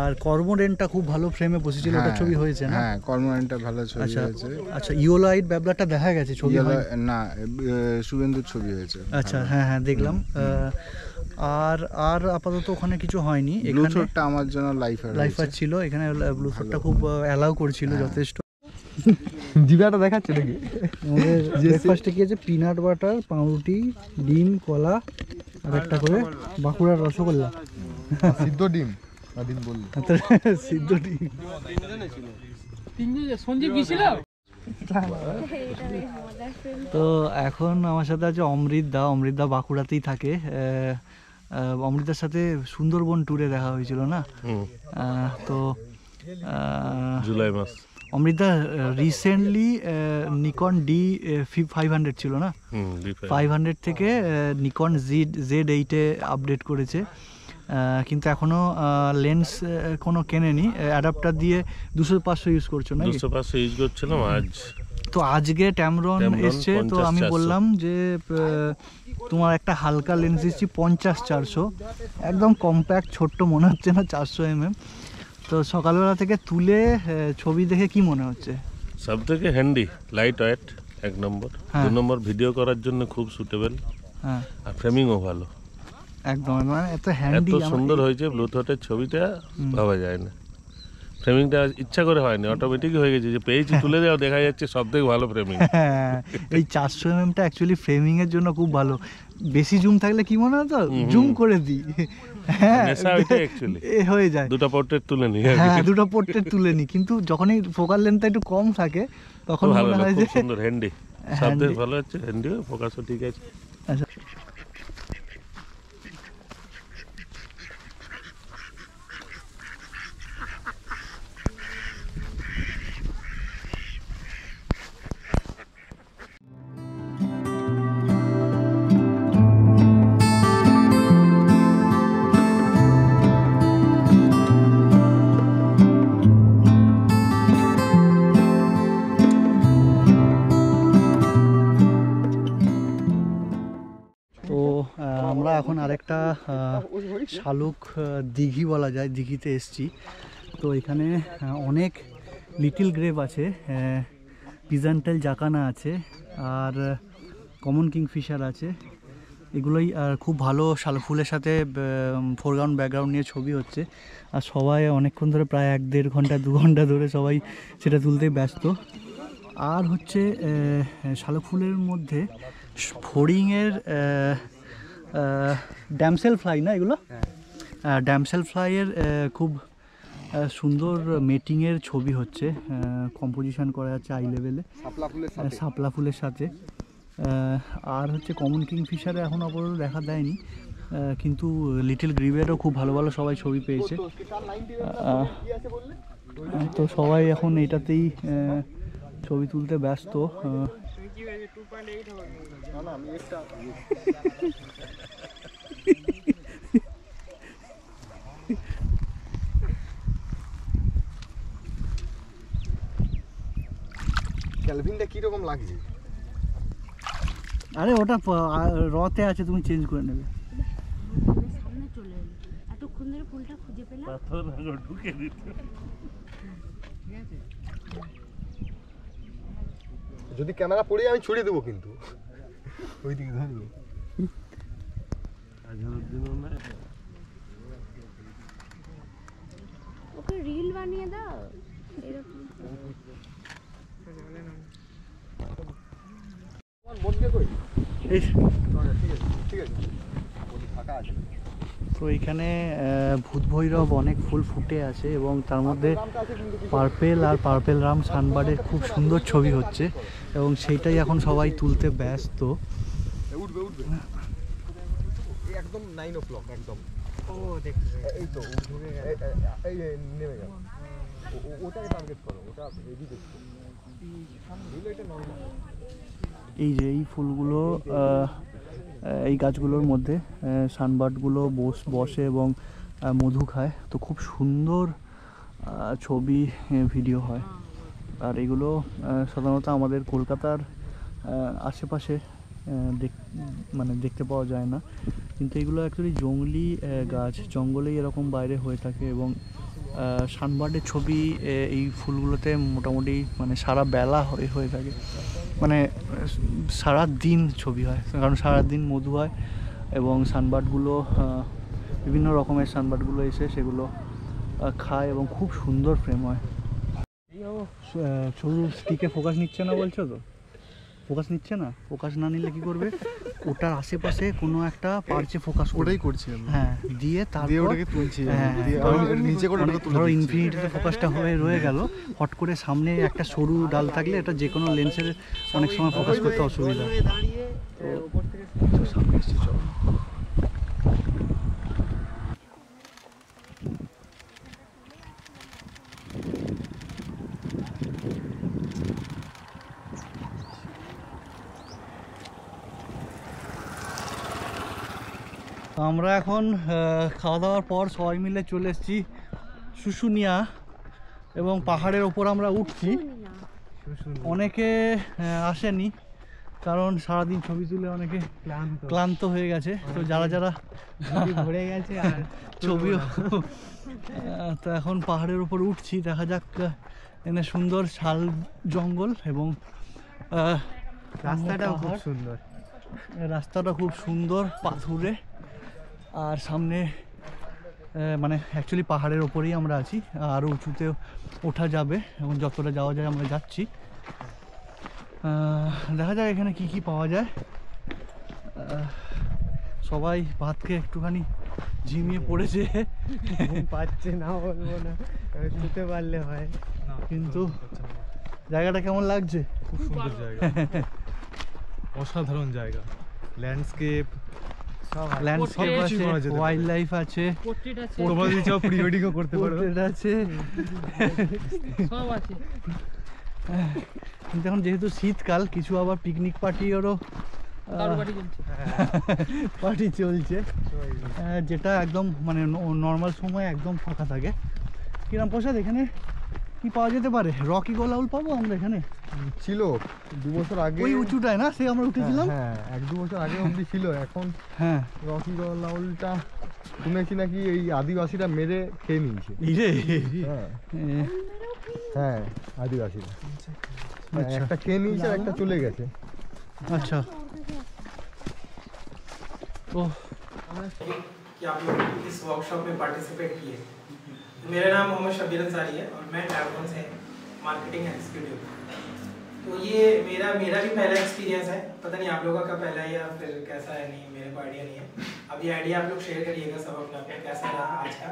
আর কর্মরেনটা খুব ভালো ফ্রেমে বসেছিল, ওটা ছবি হয়েছে না? হ্যাঁ, কর্মরেনটা ভালো ছবি হয়েছে। আচ্ছা, ইয়োলাইট ব্যাবলাটা দেখা গেছে ছবি? না, শুভেন্দুর ছবি হয়েছে। আচ্ছা, হ্যাঁ দেখলাম। আর আপাতত ওখানে কিছু হয়নি। ব্লুথোটটা আমার জন্য লাইফার ছিল, এখানে ব্লুথোটটা খুব অ্যালাউ করছিল যথেষ্ট। জিবাটা দেখাচ্ছে নাকি? আমাদের ব্রেকফাস্টে কি আছে? পিনাট বাটার, পাউরুটি, ডিম, কলা আর একটা করে বাঁকুড়ার রসগোল্লা, সিদ্ধ ডিম বললো, সিদ্ধ ডিম। সঞ্জীব গিয়েছিল। তো এখন আমার সাথে আছে অমৃতদা বাঁকুড়াতেই থাকে। অমৃতার সাথে সুন্দরবন ট্যুরে দেখা হয়েছিল না? তো জুলাই মাস। অমৃতা রিসেন্টলি নিকন D500 ছিল না, 500 থেকে নিকন Z8 আপডেট করেছে, কিন্তু এখনো লেন্স কোনো কেনেনি, অ্যাডাপ্টার দিয়ে 200-500 ইউজ করছো না? 200-500 ইউজ করছিলাম, আজ তো আজকে ট্যামরন এসছে, তো আমি বললাম যে তোমার একটা হালকা লেন্স দিচ্ছি 50-400, একদম কম্প্যাক্ট ছোট্ট মনে হচ্ছে না, 400 mm। তো সকালবেলা থেকে তুলে ছবি দেখে কি মনে হচ্ছে? সব থেকে হ্যান্ডি, লাইট ওয়েট, 1 নম্বর। 2 নম্বর ভিডিও করার জন্য খুব সুটেবল। হ্যাঁ, আর ফ্রেমিংও ভালো একদম, মানে এত হ্যান্ডি, এত সুন্দর হয়েছে ব্লুটুথের ছবিটা ভাবা যায় না। ফ্রেমিংটা ইচ্ছা করে হয়নি, অটোমেটিক হয়ে গেছে, যে পেজ তুলে দেওয়া দেখা যাচ্ছে সব থেকে ভালো ফ্রেমিং। এই 400 mm-টা অ্যাকচুয়ালি ফ্রেমিং এর জন্য খুব ভালো। বেশি জুম থাকলে কি মনে হতো, জুম করে দিই, হ্যাঁ হয়ে যায়, দুটো পোর্ট্রেট তুলে নিই। হ্যাঁ, দুটো পোর্ট্রেট তুলে নিই, কিন্তু যখনই ফোকাল লেন্থটা একটু কম থাকে তখন মনে হয় যে সুন্দর হ্যান্ডি, সব থেকে ভালো হচ্ছে হ্যান্ডি, ফোকাসও ঠিক আছে। আচ্ছা, আমরা এখন আরেকটা শালুক দিঘি বলা যায়, দিঘিতে এসছি। তো এখানে অনেক লিটিল গ্রেভ আছে, পিজান্টেল জাকানা আছে, আর কমন কিংফিশার আছে। এগুলোই খুব ভালো শালুক ফুলের সাথে ফোরগ্রাউন্ড ব্যাকগ্রাউন্ড নিয়ে ছবি হচ্ছে, আর সবাই অনেকক্ষণ ধরে প্রায় 1-1.5 ঘন্টা 2 ঘন্টা ধরে সবাই সেটা তুলতেই ব্যস্ত। আর হচ্ছে শালুক ফুলের মধ্যে ফড়িংয়ের ড্যামসেল ফ্লাই না এগুলো, ড্যামসেল ফ্লাইয়ের খুব সুন্দর মেটিংয়ের ছবি হচ্ছে, কম্পোজিশন করা যাচ্ছে আই লেভেলে শাপলা ফুলের সাথে। আর হচ্ছে কমন কিংফিশারে এখন আপাতত দেখা দেয়নি, কিন্তু লিটল গ্রিভেরও খুব ভালো ভালো সবাই ছবি পেয়েছে। তো সবাই এখন এটাতেই ছবি তুলতে ব্যস্ত। ক্যালভিনটা কি রকম লাগছে? আরে ওটা রতে আছে, তুমি চেঞ্জ করে নেবে। সামনে চলে এলো, এতক্ষণ ধরে ফুলটা খুঁজে পেলাম, পাথর ঢুকে দিত। ঠিক আছে, যদি ক্যামেরা পড়ে আমি ছুড়ে দেবো, কিন্তু ওই দিকে ধরবো। ওকে রিল বানিয়ে দাও এরকম। তো এইখানে ভূত ভৈরব অনেক ফুল ফুটে আছে, এবং তার মধ্যে পার্পেল আর পার্পেল রাম সানবার্ডের খুব সুন্দর ছবি হচ্ছে, এবং সেইটাই এখন সবাই তুলতে ব্যস্ত। উঠবে উঠবে একদম 9 o'clock একদম। ও দেখতে এই তো এই নেমে গেল, ওটাকে টার্গেট করো, ওটা রেডি দেখো। এই যে এই ফুলগুলো, এই গাছগুলোর মধ্যে সানবার্ডগুলো বসে এবং মধু খায়, তো খুব সুন্দর ছবি ভিডিও হয়। আর এগুলো সাধারণত আমাদের কলকাতার আশেপাশে মানে দেখতে পাওয়া যায় না, কিন্তু এগুলো অ্যাকচুয়ালি জঙ্গলি গাছ, জঙ্গলেই এরকম বাইরে হয়ে থাকে। এবং সানবার্ডের ছবি এই ফুলগুলোতে মোটামুটি মানে সারা বেলা হয়ে থাকে, মানে সারা দিন ছবি হয়, কারণ সারা দিন মধু হয়, এবং সানবার্ডগুলো বিভিন্ন রকমের সানবার্ডগুলো এসে সেগুলো খায়, এবং খুব সুন্দর ফ্রেম হয়। ছবি স্টিকে ফোকাস নিচ্ছে না বলছো তো, ফোকাস নিচ্ছে না, ফোকাস না নিলে কি করবে, ওটার আশেপাশে কোনো একটা পার্চে ফোকাস, ওটাই করছি আমি। হ্যাঁ, দিয়ে তারপর ওটাকে তুলছি, নিচে করে ওটাকে তুলে। ধরো ইনফিনিটিতে ফোকাসটা হয়ে রয়ে গেল, হট করে সামনে একটা সরু ডাল থাকলে এটা যে কোনো লেন্সের অনেক সময় ফোকাস করতে অসুবিধা। তো সামনে এসছি, চলো। আমরা এখন খাওয়া দাওয়ার পর সবাই মিলে চলে এসেছি শুশুনিয়া, এবং পাহাড়ের ওপর আমরা উঠছি। অনেকে আসেনি কারণ সারাদিন ছবি তুলে অনেকে ক্লান্ত হয়ে গেছে, তো যারা যারা ঘুরে গেছে আর ছবিও তো এখন পাহাড়ের উপর উঠছি, দেখা যাক। এখানে সুন্দর শাল জঙ্গল এবং রাস্তাটাও খুব সুন্দর, রাস্তাটা খুব সুন্দর পাথুরে, আর সামনে মানে অ্যাকচুয়ালি পাহাড়ের ওপরেই আমরা আছি, আরও উঁচুতে ওঠা যাবে এবং যতটা যাওয়া যায় আমরা যাচ্ছি। দেখা যাক এখানে কি কি পাওয়া যায়। সবাই ভাত খেয়ে একটুখানি ঝিমিয়ে পড়েছে, পাচ্ছে না বলবো না, শুতে পারলে হয়। কিন্তু জায়গাটা কেমন লাগছে? খুব সুন্দর জায়গা, অসাধারণ জায়গা, ল্যান্ডস্কেপ আছে, ওয়াইল্ড লাইফ আছে, তোমরা যদি চাও প্রি ওয়েডিংও করতে পারো, আছে সব আছে। কিন্তু এখন যেহেতু শীতকাল, কিছু আবার পিকনিক পার্টিরও পার্টি চলছে, যেটা একদম মানে নর্মাল সময় একদম ফাঁকা থাকে। কিরম প্রসাদ এখানে কি পাওয়া যেতে পারে? রকি গোলাউল পাবো আমরা এখানে? ছিল 2 বছর আগে, ওই উঁচুটায় না, সে আমরা উঠেছিলাম। হ্যাঁ 1-2 বছর আগে অবধি ছিল। এখন হ্যাঁ রকি গোলাউলটা শুনেছি নাকি এই আদিবাসীরা মেরে খেয়ে নিয়েছে। হ্যাঁ আদিবাসীরা একটা খেয়ে নিয়েছে, একটা চলে গেছে। अच्छा तो कि आप लोग इस वर्कशॉप में पार्टिसिपेट किए। मेरा नाम मोहम्मद शबीर अंसारी है और मैं टैबरॉन से मार्केटिंग एग्जीक्यूटिव। तो ये मेरा भी पहला एक्सपीरियंस है, पता नहीं आप लोगों का पहला है या फिर कैसा है, नहीं मेरे को आइडिया नहीं है। अब ये आइडिया आप लोग शेयर करिएगा सब अपना कैसा रहा आज का।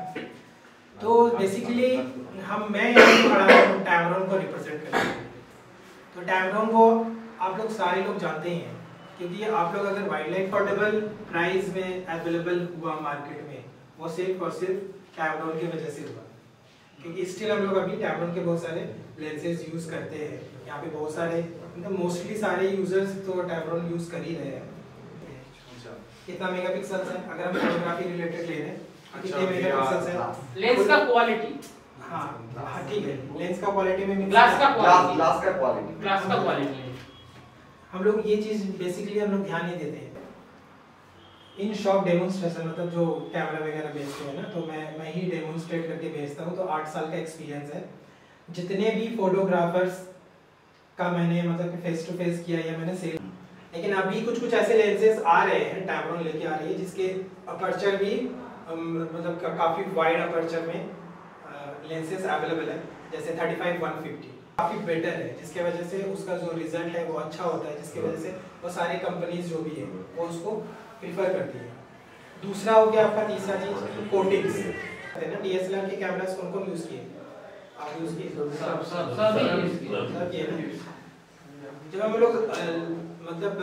तो बेसिकली मैं खड़ा हूँ टैबरॉन को रिप्रेजेंट करने। तो टैबरॉन को आप लोग सारे लोग जानते ही हैं, क्योंकि आप लोग अगर वाइल्ड लाइफ अफोर्डेबल प्राइस में अवेलेबल हुआ मार्केट में, वो सिर्फ और सिर्फ टैबरॉन की वजह से हुआ। क्योंकि स्टिल हम लोग अभी टैबरॉन के बहुत सारे लेंसेज यूज़ करते हैं। यहाँ पे बहुत सारे मतलब मोस्टली सारे यूजर्स तो टैबरॉन यूज़ कर ही रहे हैं। कितना मेगापिक्सल्स है अगर हम फोटोग्राफी रिलेटेड ले रहे हैं, कितने मेगापिक्सल्स है, लेंस का क्वालिटी, हाँ ठीक है, लेंस का क्वालिटी में ग्लास का क्वालिटी हम लोग ये चीज़ बेसिकली हम लोग ध्यान नहीं देते हैं। इन शॉप डेमोन्स्ट्रेशन मतलब जो कैमरा वगैरह बेचते हैं ना, तो मैं ही डेमोन्स्ट्रेट करके बेचता हूँ। तो 8 साल का एक्सपीरियंस है। जितने भी फोटोग्राफर्स का मैंने मतलब फेस टू फेस किया या मैंने सेल, लेकिन अभी कुछ ऐसे लेंसेज आ रहे हैं, टैबरॉन लेके आ रही है, जिसके अपर्चर भी मतलब काफ़ी वाइड अपर्चर में लेंसेज अवेलेबल है। जैसे 35-150 काफ़ी बेटर है, जिसके वजह से उसका जो रिजल्ट है वो अच्छा होता है, जिसकी वजह से वो सारे कंपनीज जो भी है वो उसको प्रीफर करती है। दूसरा हो गया आपका तीसरा चीज़ कोटिंग्स है ना। DSLR के कैमरास कौन यूज़ किए? आप यूज़ किए? सब किए ना। जब हम लोग मतलब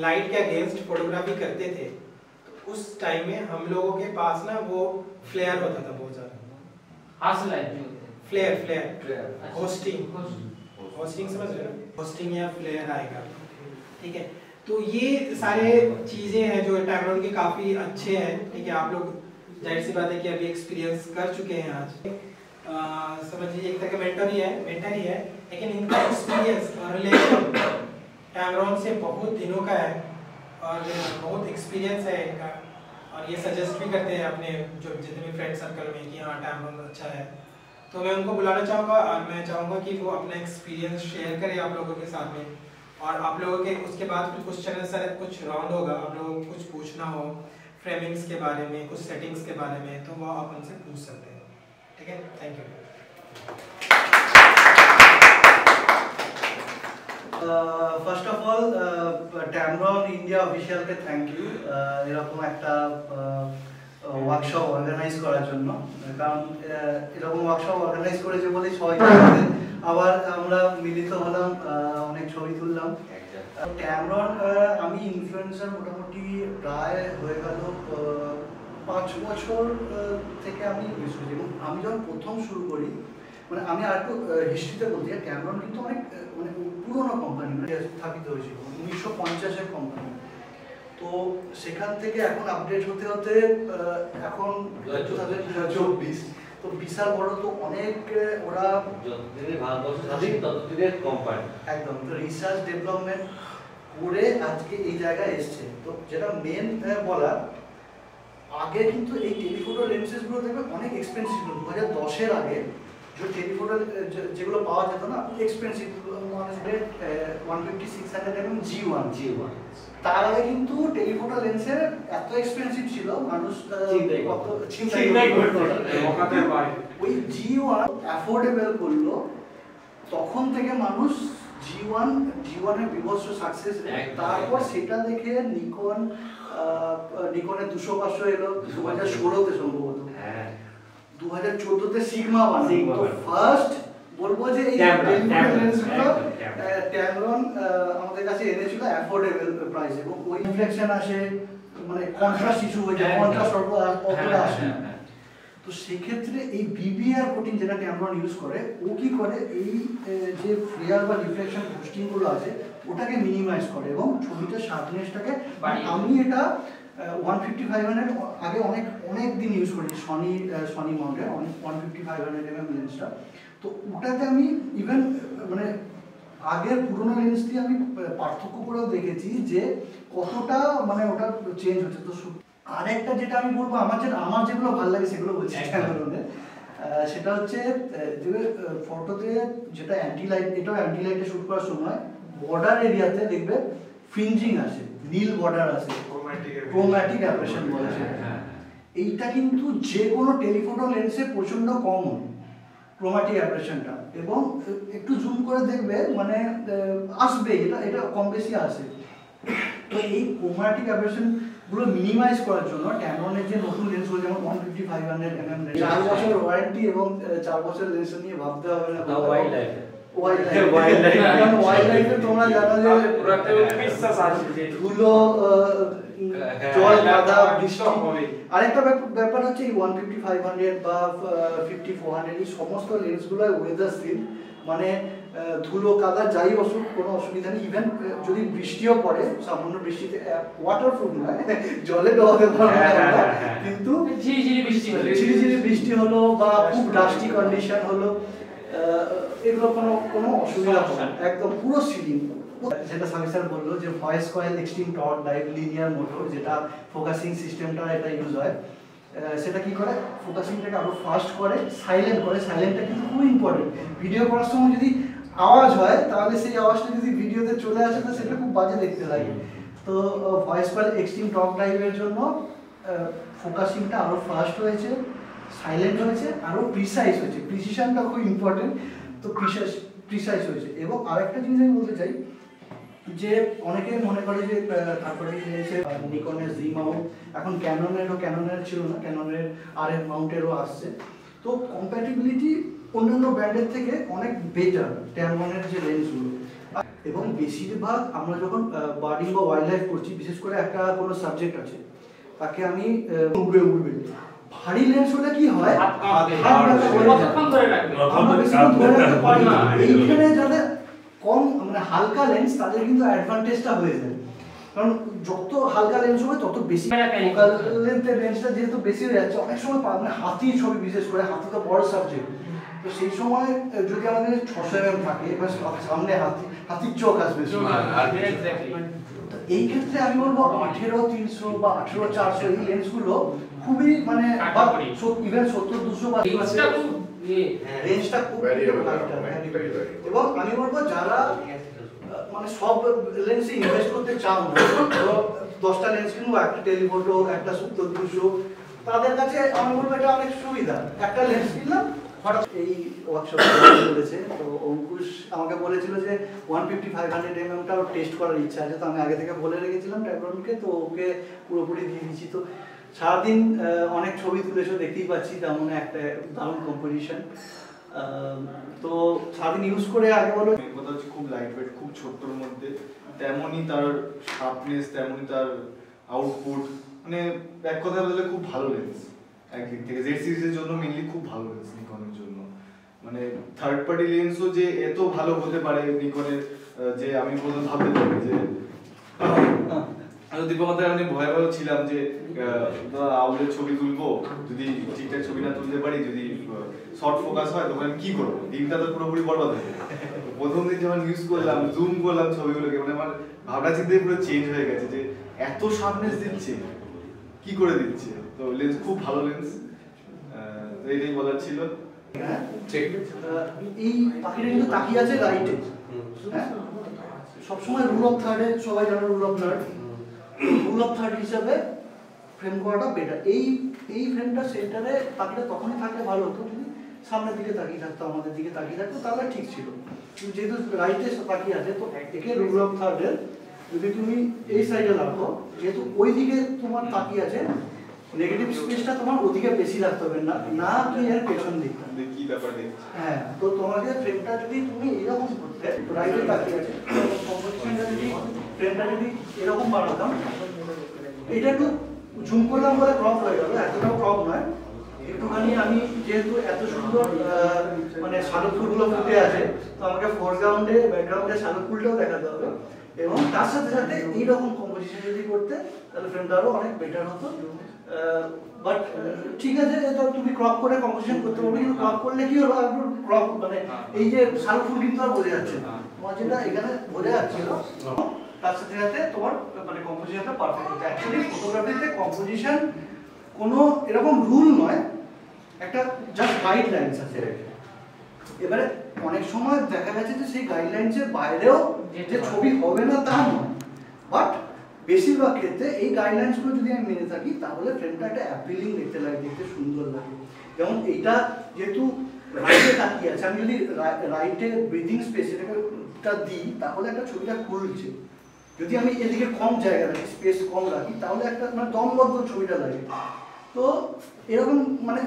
लाइट के अगेंस्ट फोटोग्राफी करते थे, तो उस टाइम में हम लोगों के पास ना वो फ्लेयर होता था बहुत ज़्यादा। फ्लेयर होस्टिंग समझ रहे हो? होस्टिंग या फ्लेयर आएगा, ठीक है। तो ये सारे चीज़ें हैं जो टैबरॉन के काफ़ी अच्छे हैं, ठीक है। आप लोग जाहिर सी बात है कि अभी एक्सपीरियंस कर चुके हैं आज, समझ लीजिए एक तरह का मेंटर ही है, लेकिन इनका एक्सपीरियंस और रिलेशन टैबरॉन से बहुत दिनों का है और बहुत एक्सपीरियंस है इनका। और ये सजेस्ट भी करते हैं अपने जो जितने भी फ्रेंड सर्कल में कि हाँ टैबरॉन अच्छा है। तो मैं उनको बुलाना चाहूँगा और मैं चाहूँगा कि वो अपना एक्सपीरियंस शेयर करें आप लोगों के साथ में। और आप लोगों के उसके बाद फिर कुछ चैनल सर कुछ राउंड होगा, आप लोगों को कुछ पूछना हो फ्रेमिंग्स के बारे में, कुछ सेटिंग्स के बारे में, तो वो आप उनसे पूछ सकते हैं, ठीक है। Thank you. First of all ট্যাবরন ইন্ডিয়া অফিসিয়ালকে থ্যাংক ইউ এরকম একটা ওয়ার্কশপ অর্গানাইজ করার জন্য, কারণ এরকম ওয়ার্কশপ অর্গানাইজ করেছে বলেই সবাই আবার আমরা মিলিত হলাম, অনেক ছবি তুললাম। ট্যাবরন আমি ইনফ্লুয়েন্সার মোটামুটি প্রায় হয়ে গেল 5 বছর থেকে আমি ইউজ করছি। এবং আমি যখন প্রথম শুরু করি, মানে আমি আর একটু হিস্ট্রিতে বলতে চাই, ট্যাবরন কিন্তু অনেক মানে পুরোনো কোম্পানি, মানে স্থাপিত হয়েছিল 1950-এর কোম্পানি। তো সেখান থেকে এখন আপডেট হতে হতে এখন 2024, তো বিশাল বড়, তো অনেক ওরা যতদিনে ভারতবর্ষ স্বাধীন ততদিনে কোম্পানি একদম তো রিসার্চ ডেভেলপমেন্ট করে আজকে এই জায়গায় এসছে। তো যেটা মেন বলা, আগে কিন্তু এই টেলিফোটো লেন্সেসগুলো দেখবে অনেক এক্সপেন্সিভ ছিল। 2010-এর আগে যে টেলিফোটো যেগুলো পাওয়া যেত না এক্সপেন্সিভ, 150-600 mm G1 তার আগে কিন্তু টেলিফোটো লেন্সের এত এক্সপেন্সিভ ছিল মানুষ ওই G1 অ্যাফোর্ডেবল করলো, তখন থেকে মানুষ G1 এর বিভৎস সাকসেস। তারপর সেটা দেখে নিকনের 200-500 এলো 2016-তে সম্ভবত, 2014-তে সিগমা বানালো। তো ফার্স্ট বলবো যে এই লেন্সগুলো ট্যামরন আমাদের কাছে এনেছিল অ্যাফোর্ডেবল প্রাইসে, এবং ওই রিফ্লেকশন আসে, মানে কন্ট্রাস্ট ইস্যু হয়ে যায়, কন্ট্রাস্ট অতটা আসে না। তো সেক্ষেত্রে এই বিবিআর কোটিং যেটা ট্যামরন ইউজ করে, ও কি করে এই যে ফ্লেয়ার বা রিফ্লেকশন বুস্টিংগুলো আছে ওটাকে মিনিমাইজ করে এবং ছবিটার শার্পনেসটাকে। আমি এটা 150-500 আগে অনেক দিন ইউজ করেছি, সনি মাউন্টের 150-500 mm লেন্সটা। তো ওটাতে আমি ইভেন মানে আগের পুরোনো লেন্স দিয়ে আমি পার্থক্য করেও দেখেছি যে কতটা মানে ওটা চেঞ্জ হচ্ছে। তো আরেকটা যেটা আমি বলবো, আমার যেগুলো ভালো লাগে সেগুলো বলছি ক্যামেরনের, সেটা হচ্ছে যে ফটোতে যেটা অ্যান্টি লাইট, এটাও অ্যান্টি লাইটে শ্যুট করার সময় বর্ডার এরিয়াতে দেখবে ফ্রিঞ্জিং আসে, নীল বর্ডার আসে, ক্রোম্যাটিক অ্যাপারেশন বলে সেটা। এইটা কিন্তু যে কোনো টেলিফোটো লেন্সে প্রচন্ড কমন ক্রোম্যাটিক অ্যাপারেশনটা, এবং একটু জুম করে দেখবে মানে আসবে, এটা কম বেশি আসে। তো এই ক্রোম্যাটিক অ্যাপারেশন গুলো মিনিমাইজ করার জন্য ট্যামরনের যে নতুন লেন্সগুলো যেমন 150-500 mm 4 বছর ওয়ারেন্টি এবং 4 বছর লেন্স নিয়ে ভাবতে হবে না। ওয়াইল্ড লাইফে তোমরা জানো যে ধুলো, জল, কাদা, বৃষ্টি। আরেকটা ব্যাপার হচ্ছে এই 150-500 বা 50-400 এই সমস্ত লেন্সগুলো ওয়েদার সিল, মানে ধুলো কাদা যাই অসুখ কোনো অসুবিধা নেই। ইভেন যদি বৃষ্টিও পড়ে, সামান্য বৃষ্টিতে ওয়াটারপ্রুফ নয়, জলে ডোবাতে পারবে না, কিন্তু ঝিরিঝিরি বৃষ্টি হলো বা খুব ডাস্টি কন্ডিশন হলো, এগুলো কোনো অসুবিধা হবে না, একদম পুরো সিলিং। যেটা স্বামী স্যার বললো যে voice coil extreme torque drive linear motor, যেটা ফোকাসিং সিস্টেমটা এটা ইউজ হয়, সেটা কি করে ফোকাসিংটাকে আরো ফাস্ট করে, সাইলেন্ট করে। সাইলেন্টটা কিন্তু খুব ইম্পর্টেন্ট। ভিডিও করার সময় যদি আওয়াজ হয় তাহলে সেই আওয়াজটা যদি ভিডিওতে চলে আসে তো সেটা খুব বাজে দেখতে লাগে। তো ভয়েস কয়েল এক্সট্রিম টর্ক ড্রাইভের জন্য ফোকাসিংটা আরো ফাস্ট হয়েছে, সাইলেন্ট হয়েছে, আরো প্রিসাইজ হয়েছে। প্রিসিশনটা খুব ইম্পর্টেন্ট, তো প্রিসাইজ হয়েছে। এবং আরেকটা জিনিস আমি বলতে চাই যে অনেকে মনে করে যে তারপরে নিকনের জি মাউন্ট, এখন ক্যাননের ছিল না, ক্যাননের RF মাউন্টেরও আসছে। তো কম্প্যাটিবিলিটি অন্যান্য ব্র্যান্ডের থেকে অনেক বেটার ট্যামরনের যে লেন্সগুলো। এবং বেশিরভাগ আমরা যখন বার্ডিং বা ওয়াইল্ড লাইফ করছি, বিশেষ করে একটা কোনো সাবজেক্ট আছে তাকে আমি উড়বে ভারী লেন্স হলে কি হয়, এইখানে যাদের কম মানে হালকা লেন্স তাদের কিন্তু অ্যাডভান্টেজটা হয়ে যায়, কারণ যত হালকা লেন্স হবে তত বেশি ফোকাল লেন্থের লেন্সটা যেহেতু বেশি হয়ে যাচ্ছে, অনেক সময় মানে হাতির ছবি, বিশেষ করে হাতি তো বড় সাবজেক্ট, তো সেই সময় যদি আমাদের 600 mm থাকে এবার সামনে হাতির চোখ আসবে, এই ক্ষেত্রে আমি বলবো 18-300 বা 18-400 এই লেন্সগুলো খুবই মানে ইভেন 70-200 বা রেঞ্জটা খুব, এবং আমি বলবো যারা মানে সব লেন্সে ইনভেস্ট করতে চাও না, 10টা লেন্স কিনবো, একটা টেলিফোটো, একটা 70-200, তাদের কাছে আমি বলবো এটা অনেক সুবিধা। একটা লেন্স কিনলাম, হঠাৎ এই ওয়ার্কশপে বলেছে, তো অঙ্কুশ আমাকে বলেছিল যে 150-500 mm-টাও টেস্ট করার ইচ্ছা আছে, তো আমি আগে থেকে বলে রেখেছিলাম ট্যাবলনকে, তো ওকে পুরোপুরি দিয়ে দিচ্ছি। তো সারাদিন অনেক ছবি তুলেছো, দেখতেই পাচ্ছি, তেমন একটা দারুণ কম্পোজিশন। তো সারাদিন ইউজ করে আগে বলো, কথা হচ্ছে খুব লাইট ওয়েট, খুব ছোট্টর মধ্যে, তেমনই তার শার্পনেস, তেমনই তার আউটপুট, মানে এক কথা বললে খুব ভালো লেন্স একদিক থেকে। জেড সিরিজের জন্য মেইনলি খুব ভালো লেন্স নিকনের জন্য, মানে থার্ড পার্টি লেন্সও যে এত ভালো হতে পারে নিকনের, যে আমি প্রথম ভাবতে পারি যে দীপকতায় আমি ভয়ে ভয়ে ছিলাম যে আউলের ছবি তুলবো, যদি ঠিকঠাক ছবি না তুলতে পারি, যদি শর্ট ফোকাস হয় তখন আমি কি করবো, দিনটা তো পুরোপুরি বরবাদ হয়ে যাবে। প্রথম দিন যখন ইউজ করলাম, জুম করলাম ছবিগুলোকে, মানে আমার ভাবনা চিন্তাই পুরো চেঞ্জ হয়ে গেছে যে এত শার্পনেস দিচ্ছে, কি করে দিচ্ছে। তো লেন্স খুব ভালো লেন্স, এটাই বলার ছিল। এই পাখিটা কিন্তু তাকিয়ে আছে রাইটে, হ্যাঁ সবসময় রুল অফ থার্ডে, সবাই জানে rule of third, rule of third হিসাবে ফ্রেম করাটা বেটার। এই ফ্রেমটা সেন্টারে পাখিটা তখনই থাকলে ভালো হতো যদি সামনের দিকে তাকিয়ে থাকতো, আমাদের দিকে তাকিয়ে থাকতো, তাহলে ঠিক ছিল। কিন্তু যেহেতু রাইটে তাকিয়ে আছে, তো একে রুল অফ থার্ডের যদি তুমি এই সাইডে রাখো, যেহেতু ওই দিকে তোমার তাকিয়ে আছে, নেগেটিভ স্পেসটা তোমার ওদিকে বেশি রাখতে হবে না, না কি এর পেছন দিকটা। কি ব্যাপার দেখছি, হ্যাঁ, তো তোমাকে ফ্রেমটা যদি তুমি এরকম করতে, রাইটে তাকিয়ে আছে, কম্পোজিশনটা যদি ফ্রেমটা যদি এরকম বানাতাম, এটা একটু জুম করলাম বলে ক্রপ হয়ে গেল, এতটাও ক্রপ নয়, একটুখানি আমি যেহেতু এত সুন্দর মানে শালুক ফুলগুলো ফুটে আছে, তো আমাকে ফোরগ্রাউন্ডে ব্যাকগ্রাউন্ডে শালুক ফুলটাও দেখাতে হবে, এবং তার সাথে সাথে এইরকম কম্পোজিশন যদি করতে, তাহলে ফ্রেমটা আরো অনেক বেটার হতো। বাট ঠিক আছে, এটা তুমি ক্রপ করে কম্পোজিশন করতে পারবে, কিন্তু ক্রপ করলে কি হলো, একটু ক্রপ মানে এই যে শালুক ফুল কিন্তু আর বোঝা যাচ্ছে না, তোমার যেটা এখানে বোঝা যাচ্ছিল, তার সাথে সাথে তোমার মানে কম্পোজিশনটা পারফেক্ট হচ্ছে। অ্যাকচুয়ালি ফটোগ্রাফিতে কম্পোজিশন কোনো এরকম রুল নয়, একটা জাস্ট গাইডলাইন্স আছে। এবারে অনেক সময় দেখা গেছে যে সেই গাইডলাইন্সের বাইরেও যে ছবি হবে না তা নয়, বাট বেশিরভাগ ক্ষেত্রে এই গাইডলাইন্সগুলো যদি আমি মেনে থাকি, তাহলে ফ্রেমটা একটা অ্যাপিলিং দেখতে লাগে, দেখতে সুন্দর লাগে। যেমন এইটা যেহেতু রাইটে তাকিয়ে আছে, আমি যদি রাইটে ব্রিদিং স্পেস এটাকে দিই, তাহলে একটা ছবিটা খুলছে। যদি আমি এদিকে কম জায়গা রাখি, স্পেস কম রাখি, তাহলে একটা মানে দমবদ্ধ ছবিটা লাগে। তো এরকম মানে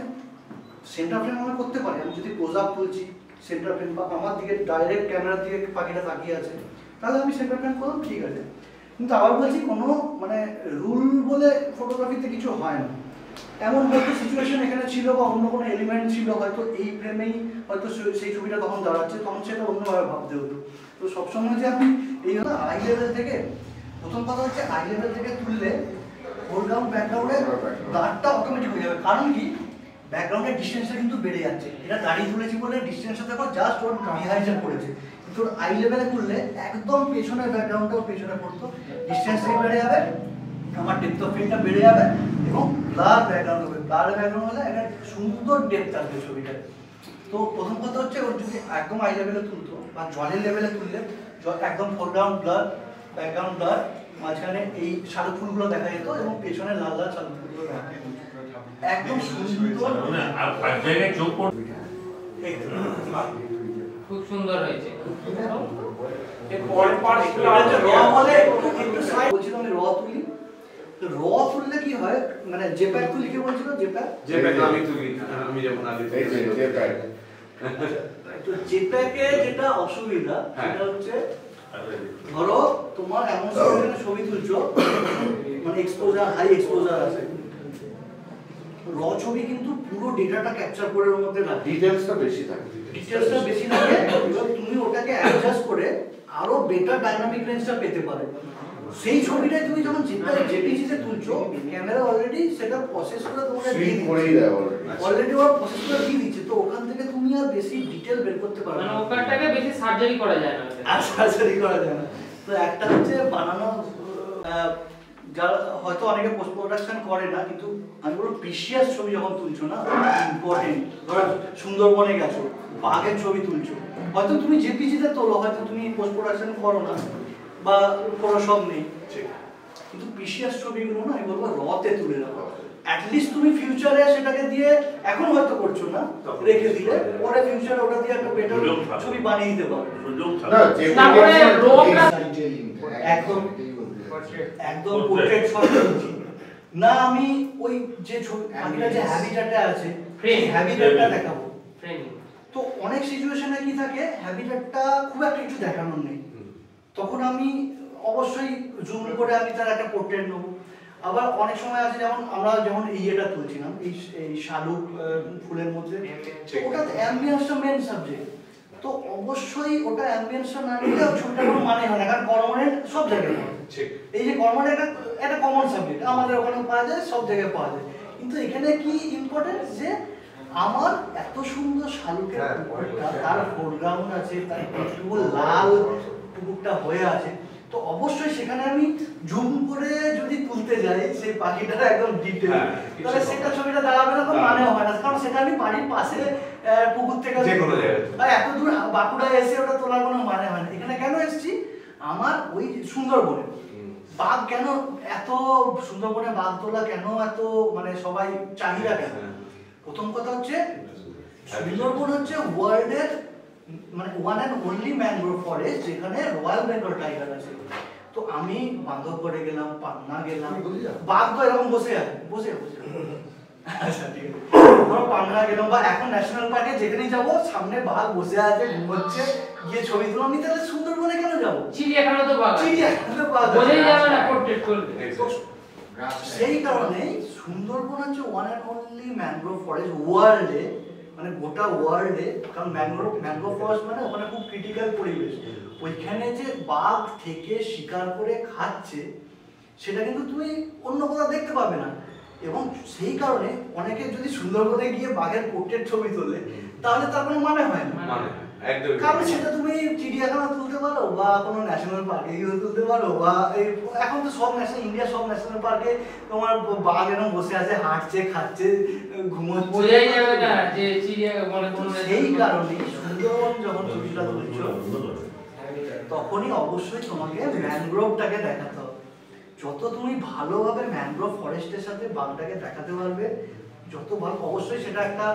সেন্টার ফ্রেম আমরা করতে পারি। আমি যদি ক্লোজ আপ তুলছি, সেন্টার ফ্রেম বা আমার দিকে ডাইরেক্ট ক্যামেরার দিকে পাখিটা তাকিয়ে আছে, তাহলে আমি সেন্টার ফ্রেম করলাম, ঠিক আছে। কিন্তু আবার বলছি, কোনো মানে রুল বলে ফটোগ্রাফিতে কিছু হয় না। এমন হয়তো সিচুয়েশন এখানে ছিল বা অন্য কোনো এলিমেন্ট ছিল, হয়তো এই ফ্রেমেই হয়তো সেই ছবিটা তখন দাঁড়াচ্ছে, তখন সেটা অন্যভাবে ভাবতে হতো। তো সবসময় যে আমি এই আই লেভেল থেকে, প্রথম কথা হচ্ছে আই লেভেল থেকে তুললে ফোরগ্রাউন্ড ব্যাকগ্রাউন্ডে দাঁড়টা অটোমেটিক হয়ে যাবে। কারণ কি, ব্যাকগ্রাউন্ডের ডিস্টেন্সটা কিন্তু বেড়ে যাচ্ছে। এটা দাঁড়িয়ে তুলেছি বলে ডিস্টেন্সটা দেখো জাস্ট ওর বিহাইন্ডে পড়েছে, কিন্তু আই লেভেলে তুললে একদম পেছনের ব্যাকগ্রাউন্ডটাও পেছনে পড়তো, ডিস্টেন্সটা বেড়ে যাবে, আমার ডেপথ অফ ফিল্ডটা বেড়ে যাবে, এবং ব্লার ব্যাকগ্রাউন্ড হবে। ব্লার ব্যাকগ্রাউন্ড হলে একটা সুন্দর ডেপথ আসবে ছবিটা। তো প্রথম কথা হচ্ছে, ওর যদি একদম আই লেভেলে তুলতো বা জলের লেভেলে তুললে, একদম ফোরগ্রাউন্ড ব্লার, ব্যাকগ্রাউন্ড ব্লার, মাঝখানে এই শালুক ফুলগুলো দেখা যেত এবং পেছনে লাল লাল শালুক ফুলগুলো দেখা যেত, একদম সুন্দর। খুব সুন্দর হয়েছে। বলছিলাম আমি র তুলি, তো র তুললে কি হয়, মানে জেপ্যাক তুলি, কে বলছিল জেপ্যাক? আমি তুলি, আমি যখন আগে জেপ্যাক। তো জেপ্যাকে যেটা অসুবিধা সেটা হচ্ছে, ধরো তোমার এমন ছবি তুলছো মানে এক্সপোজার, হাই এক্সপোজার আছে, র ছবি কিন্তু পুরো ডেটাটা ক্যাপচার করে ওর মধ্যে রাখে, ডিটেইলসটা বেশি থাকে, এবার তুমি ওটাকে অ্যাডজাস্ট করে আরো বেটার ডাইনামিক রেঞ্জটা পেতে পারো। সেই ছবিটা তুমি যখন জেপিজিতে তুলছো, ক্যামেরা অলরেডি সেটা প্রসেস করে তোমাকে দিয়ে দিচ্ছে, অলরেডি ওরা প্রসেস করে দিয়ে দিচ্ছে, তো ওখান থেকে তুমি আর বেশি ডিটেইল বের করতে পারবে না, মানে ওখানটাকে বেশি সার্জারি করা যায় না, আর সার্জারি করা যায় না। তো একটা হচ্ছে বানানো, যারা হয়তো অনেকে পোস্ট প্রোডাকশন করে না, কিন্তু আমি বলবো প্রিশিয়াস ছবি যখন তুলছো না, ইম্পর্টেন্ট। ধরো সুন্দরবনে গেছো, বাঘের ছবি তুলছো, হয়তো তুমি জেপিজিতে তোলো, হয়তো তুমি পোস্ট প্রোডাকশন করো না বা কোনো সব নেই, কিন্তু প্রিশিয়াস ছবিগুলো না আমি বলবো রতে তুলে রাখো। অ্যাটলিস্ট তুমি ফিউচারে সেটাকে দিয়ে, এখন হয়তো করছো না, রেখে দিলে পরে ফিউচারে ওটা দিয়ে একটা বেটার ছবি বানিয়ে দিতে পারো। একদম একদম পোর্ট্রেট শট করছি না, আমি ওই যে ছবি পাখিটা যে হ্যাবিটেটে আছে সেই হ্যাবিটেটটা দেখাবো। তো অনেক সিচুয়েশনে কি থাকে, হ্যাবিটেটটা খুব একটা কিছু দেখানোর নেই, তখন আমি অবশ্যই জুম করে আমি তার একটা পোর্ট্রেট নেবো। আবার অনেক সময় আছে, যেমন আমরা যেমন ইয়েটা তুলছিলাম এই শালুক ফুলের মধ্যে, ওটা অ্যাম্বিয়েন্সটা মেন সাবজেক্ট, তো অবশ্যই ওটা অ্যাম্বিয়েন্সটা না নিলে ছবিটা কোনো মানে হয় না, কারণ কর্মরেন্ট সব জায়গায়, এই যে কর্মরেন্ট একটা একটা কমন সাবজেক্ট, আমাদের ওখানে পাওয়া যায়, সব জায়গায় পাওয়া যায়। কিন্তু এখানে কি ইম্পর্টেন্ট যে আমার এত সুন্দর শালুকের পুকুরটা, তার ফোরগ্রাউন্ড আছে, তার একটু লাল পুকুরটা হয়ে আছে, তো অবশ্যই সেখানে আমি জুম করে যদি তুলতে যাই সেই পাখিটার একদম ডিটেল, তাহলে সেটা ছবিটা দাঁড়াবে না, তো মানেও হয় না, কারণ সেটা আমি বাড়ির পাশে পুকুর থেকে এত দূর বাঁকুড়ায় এসে ওটা তোলার কোনো মানে হয় না। এখানে কেন এসেছি, আমার ওই সুন্দরবনে বাঘ কেন এত, সুন্দরবনে বাঘ তোলা কেন এত মানে সবাই চাহিদা কেন? প্রথম কথা হচ্ছে সুন্দরবন হচ্ছে ওয়ার্ল্ডের মানে one and only mangrove forest যেখানে রয়্যাল বেঙ্গল টাইগার আছে। তো আমি বান্ধবগড়ে গেলাম, পান্না গেলাম, বাঘ তো এরকম বসে আছে, বসে আচ্ছা ঠিক আছে, ধরো পান্না গেলাম বা এখন ন্যাশনাল পার্কে যেখানেই যাবো সামনে বাঘ বসে আছে, ঘুমোচ্ছে, গিয়ে ছবি তুলো। আমি তাহলে সুন্দরবনে কেন যাবো? চিড়িয়াখানা তো বাঘ, চিড়িয়াখানা বাঘ বোঝাই যাবে না পোর্ট্রেট করলে। সেই কারণে সুন্দরবন হচ্ছে one and only mangrove forest ওয়ার্ল্ডে, মানে গোটা ওয়ার্ল্ডে, কারণ ম্যানগ্রোভ ফরেস্ট মানে ওখানে খুব ক্রিটিক্যাল পরিবেশ, ওইখানে যে বাঘ থেকে শিকার করে খাচ্ছে সেটা কিন্তু তুমি অন্য কোথাও দেখতে পাবে না। এবং সেই কারণে অনেকে যদি সুন্দরবনে গিয়ে বাঘের পোর্ট্রেট ছবি তোলে তাহলে তার কোনো মানে হয় না, কারণ সেটা তুমি চিড়িয়াখানা তুলতে পারো বা কোনো ন্যাশনাল পার্কে গিয়ে তুলতে পারো, বা এখন তো সব ন্যাশনাল, ইন্ডিয়া সব ন্যাশনাল পার্কে তোমার বাঘ এরকম বসে আছে, হাঁটছে, খাচ্ছে, ঘুমোচ্ছে, বোঝাই যাবে না যে চিড়িয়াখানা। সেই কারণে সুন্দরবন যখন ছবিটা তুলছো তখনই অবশ্যই তোমাকে ম্যানগ্রোভটাকে দেখাতে হবে। যত তুমি ভালোভাবে ম্যানগ্রোভ ফরেস্টের সাথে বাঘটাকে দেখাতে পারবে যত ভালো, অবশ্যই সেটা একটা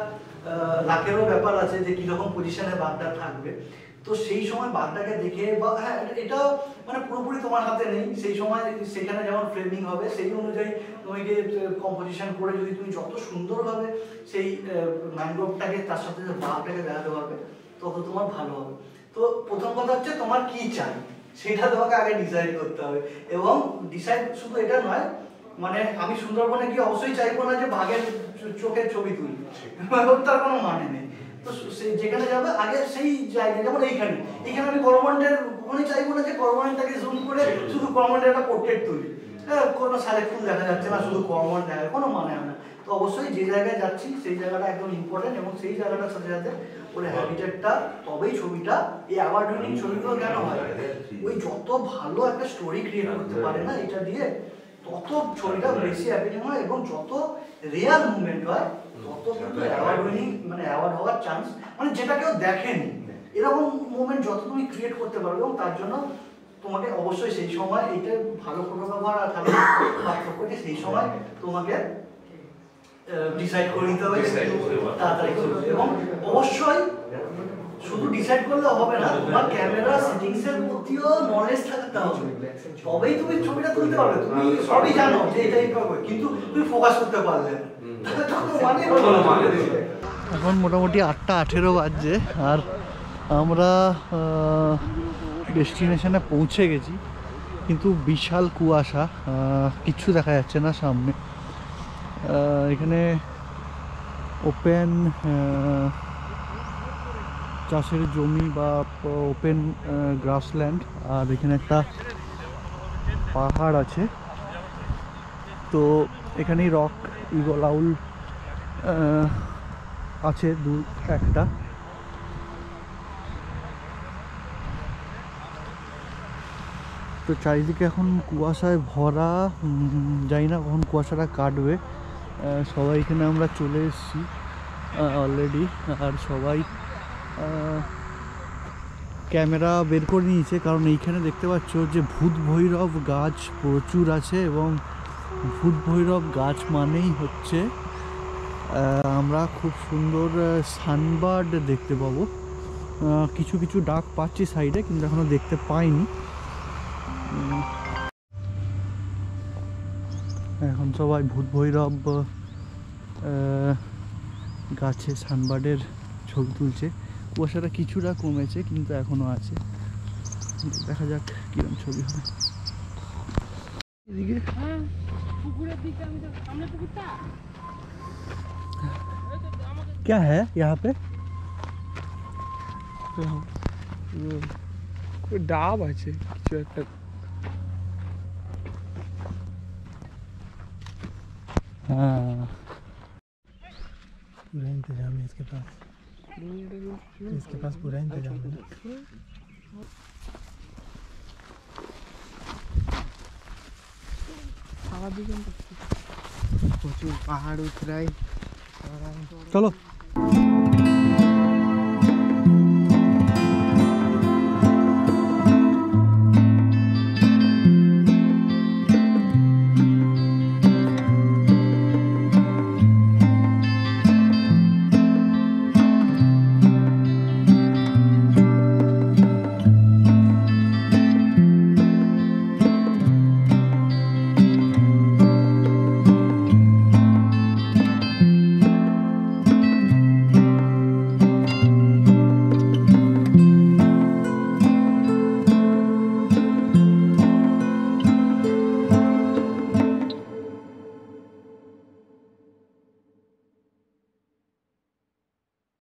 লাকেরও ব্যাপার আছে যে কিরকম পজিশনে বাঘটা থাকবে। তো সেই সময় বাঘটাকে দেখে বা হ্যাঁ এটা মানে পুরোপুরি তোমার হাতে নেই, সেই সময় সেখানে যেমন ফ্রেমিং হবে সেই অনুযায়ী তোমাকে কম্পোজিশন করে যদি তুমি যত সুন্দরভাবে সেই ম্যানগ্রোভটাকে তার সাথে বাঘটাকে দেখাতে পারবে তত তোমার ভালো হবে। তো প্রথম কথা হচ্ছে তোমার কি চাই সেটা তোমাকে আগে ডিসাইড করতে হবে, এবং ডিসাইড শুধু এটা নয় মানে আমি সুন্দরবনে গিয়ে অবশ্যই চাইবো না যে বাঘের চোখের ছবি তুলি, তার কোনো মানে নেই। তো সেই যেখানে যাবে আগে সেই জায়গায়, যেমন এইখানে আমি করমন্ডের ওখানে চাইবো না যে করমন্ডটাকে জুম করে শুধু করমন্ডের একটা পোর্ট্রেট তুলি, হ্যাঁ কোনো শালিক ফুল দেখা যাচ্ছে না, শুধু করমন্ড দেখা, কোনো মানে হয় না। তো অবশ্যই যে জায়গায় যাচ্ছি সেই জায়গাটা একদম ইম্পর্টেন্ট, এবং সেই জায়গাটার সাথে সাথে ওর হ্যাবিটেটটা, তবেই ছবিটা এই অ্যাওয়ার্ড উইনিং ছবিগুলো কেন হয়, ওই যত ভালো একটা স্টোরি ক্রিয়েট করতে পারে না এটা দিয়ে তত ছবিটা বেশি অ্যাপিলিং হয়, এবং যত রিয়াল মুভমেন্ট হয় তত কিন্তু অ্যাওয়ার্ড উইনিং মানে অ্যাওয়ার্ড হওয়ার চান্স, মানে যেটা কেউ দেখেনি এরকম মুভমেন্ট যত তুমি ক্রিয়েট করতে পারবে। এবং তার জন্য তোমাকে অবশ্যই সেই সময় এইটা ভালো ফটোগ্রাফার আর খারাপ পার্থক্য যে সেই সময় তোমাকে ডিসাইড করে নিতে হবে তাড়াতাড়ি করবে, এবং অবশ্যই শুধু ডিসাইড করলে হবে না, তোমার ক্যামেরা সেটিংসের প্রতিও নলেজ থাকতে হবে, তবেই তুমি ছবিটা তুলতে পারবে। তুমি সবই জানো যে এটাই পাবে, কিন্তু তুমি ফোকাস করতে পারলে না, এখন মোটামুটি 8:18 বাজছে আর আমরা ডেস্টিনেশনে পৌঁছে গেছি, কিন্তু বিশাল কুয়াশা, কিচ্ছু দেখা যাচ্ছে না সামনে। এখানে ওপেন চাষের জমি বা ওপেন গ্রাসল্যান্ড, আর এখানে একটা পাহাড় আছে, তো এখানেই রক ঈগল আউল আছে একটা। তো চারিদিকে এখন কুয়াশায় ভরা, জানি না কখন কুয়াশাটা কাটবে। সবাই এখানে আমরা চলে এসেছি অলরেডি, আর সবাই ক্যামেরা বের করে নিয়েছে, কারণ এইখানে দেখতে পাচ্ছ যে ভূত ভৈরব গাছ প্রচুর আছে, এবং ভূত ভৈরব গাছ মানেই হচ্ছে আমরা খুব সুন্দর সানবার্ড দেখতে পাবো। কিছু কিছু ডাক পাচ্ছি সাইডে, কিন্তু এখনো দেখতে পাইনি। এখন সবাই ভূত ভৈরব গাছে সানবার্ডের ছবি তুলছে। কুয়াশাটা কিছুটা কমেছে, কিন্তু এখনো আছে, দেখা যাক কিরকম ছবি হবে। এদিকে क्या है यहाँ पे? ডাব আছে কিছু একটা। हाँ पूरा इंतजाम है इसके पास पूरा इंतजाम है। প্রচুর পাহাড় উতরাই चलो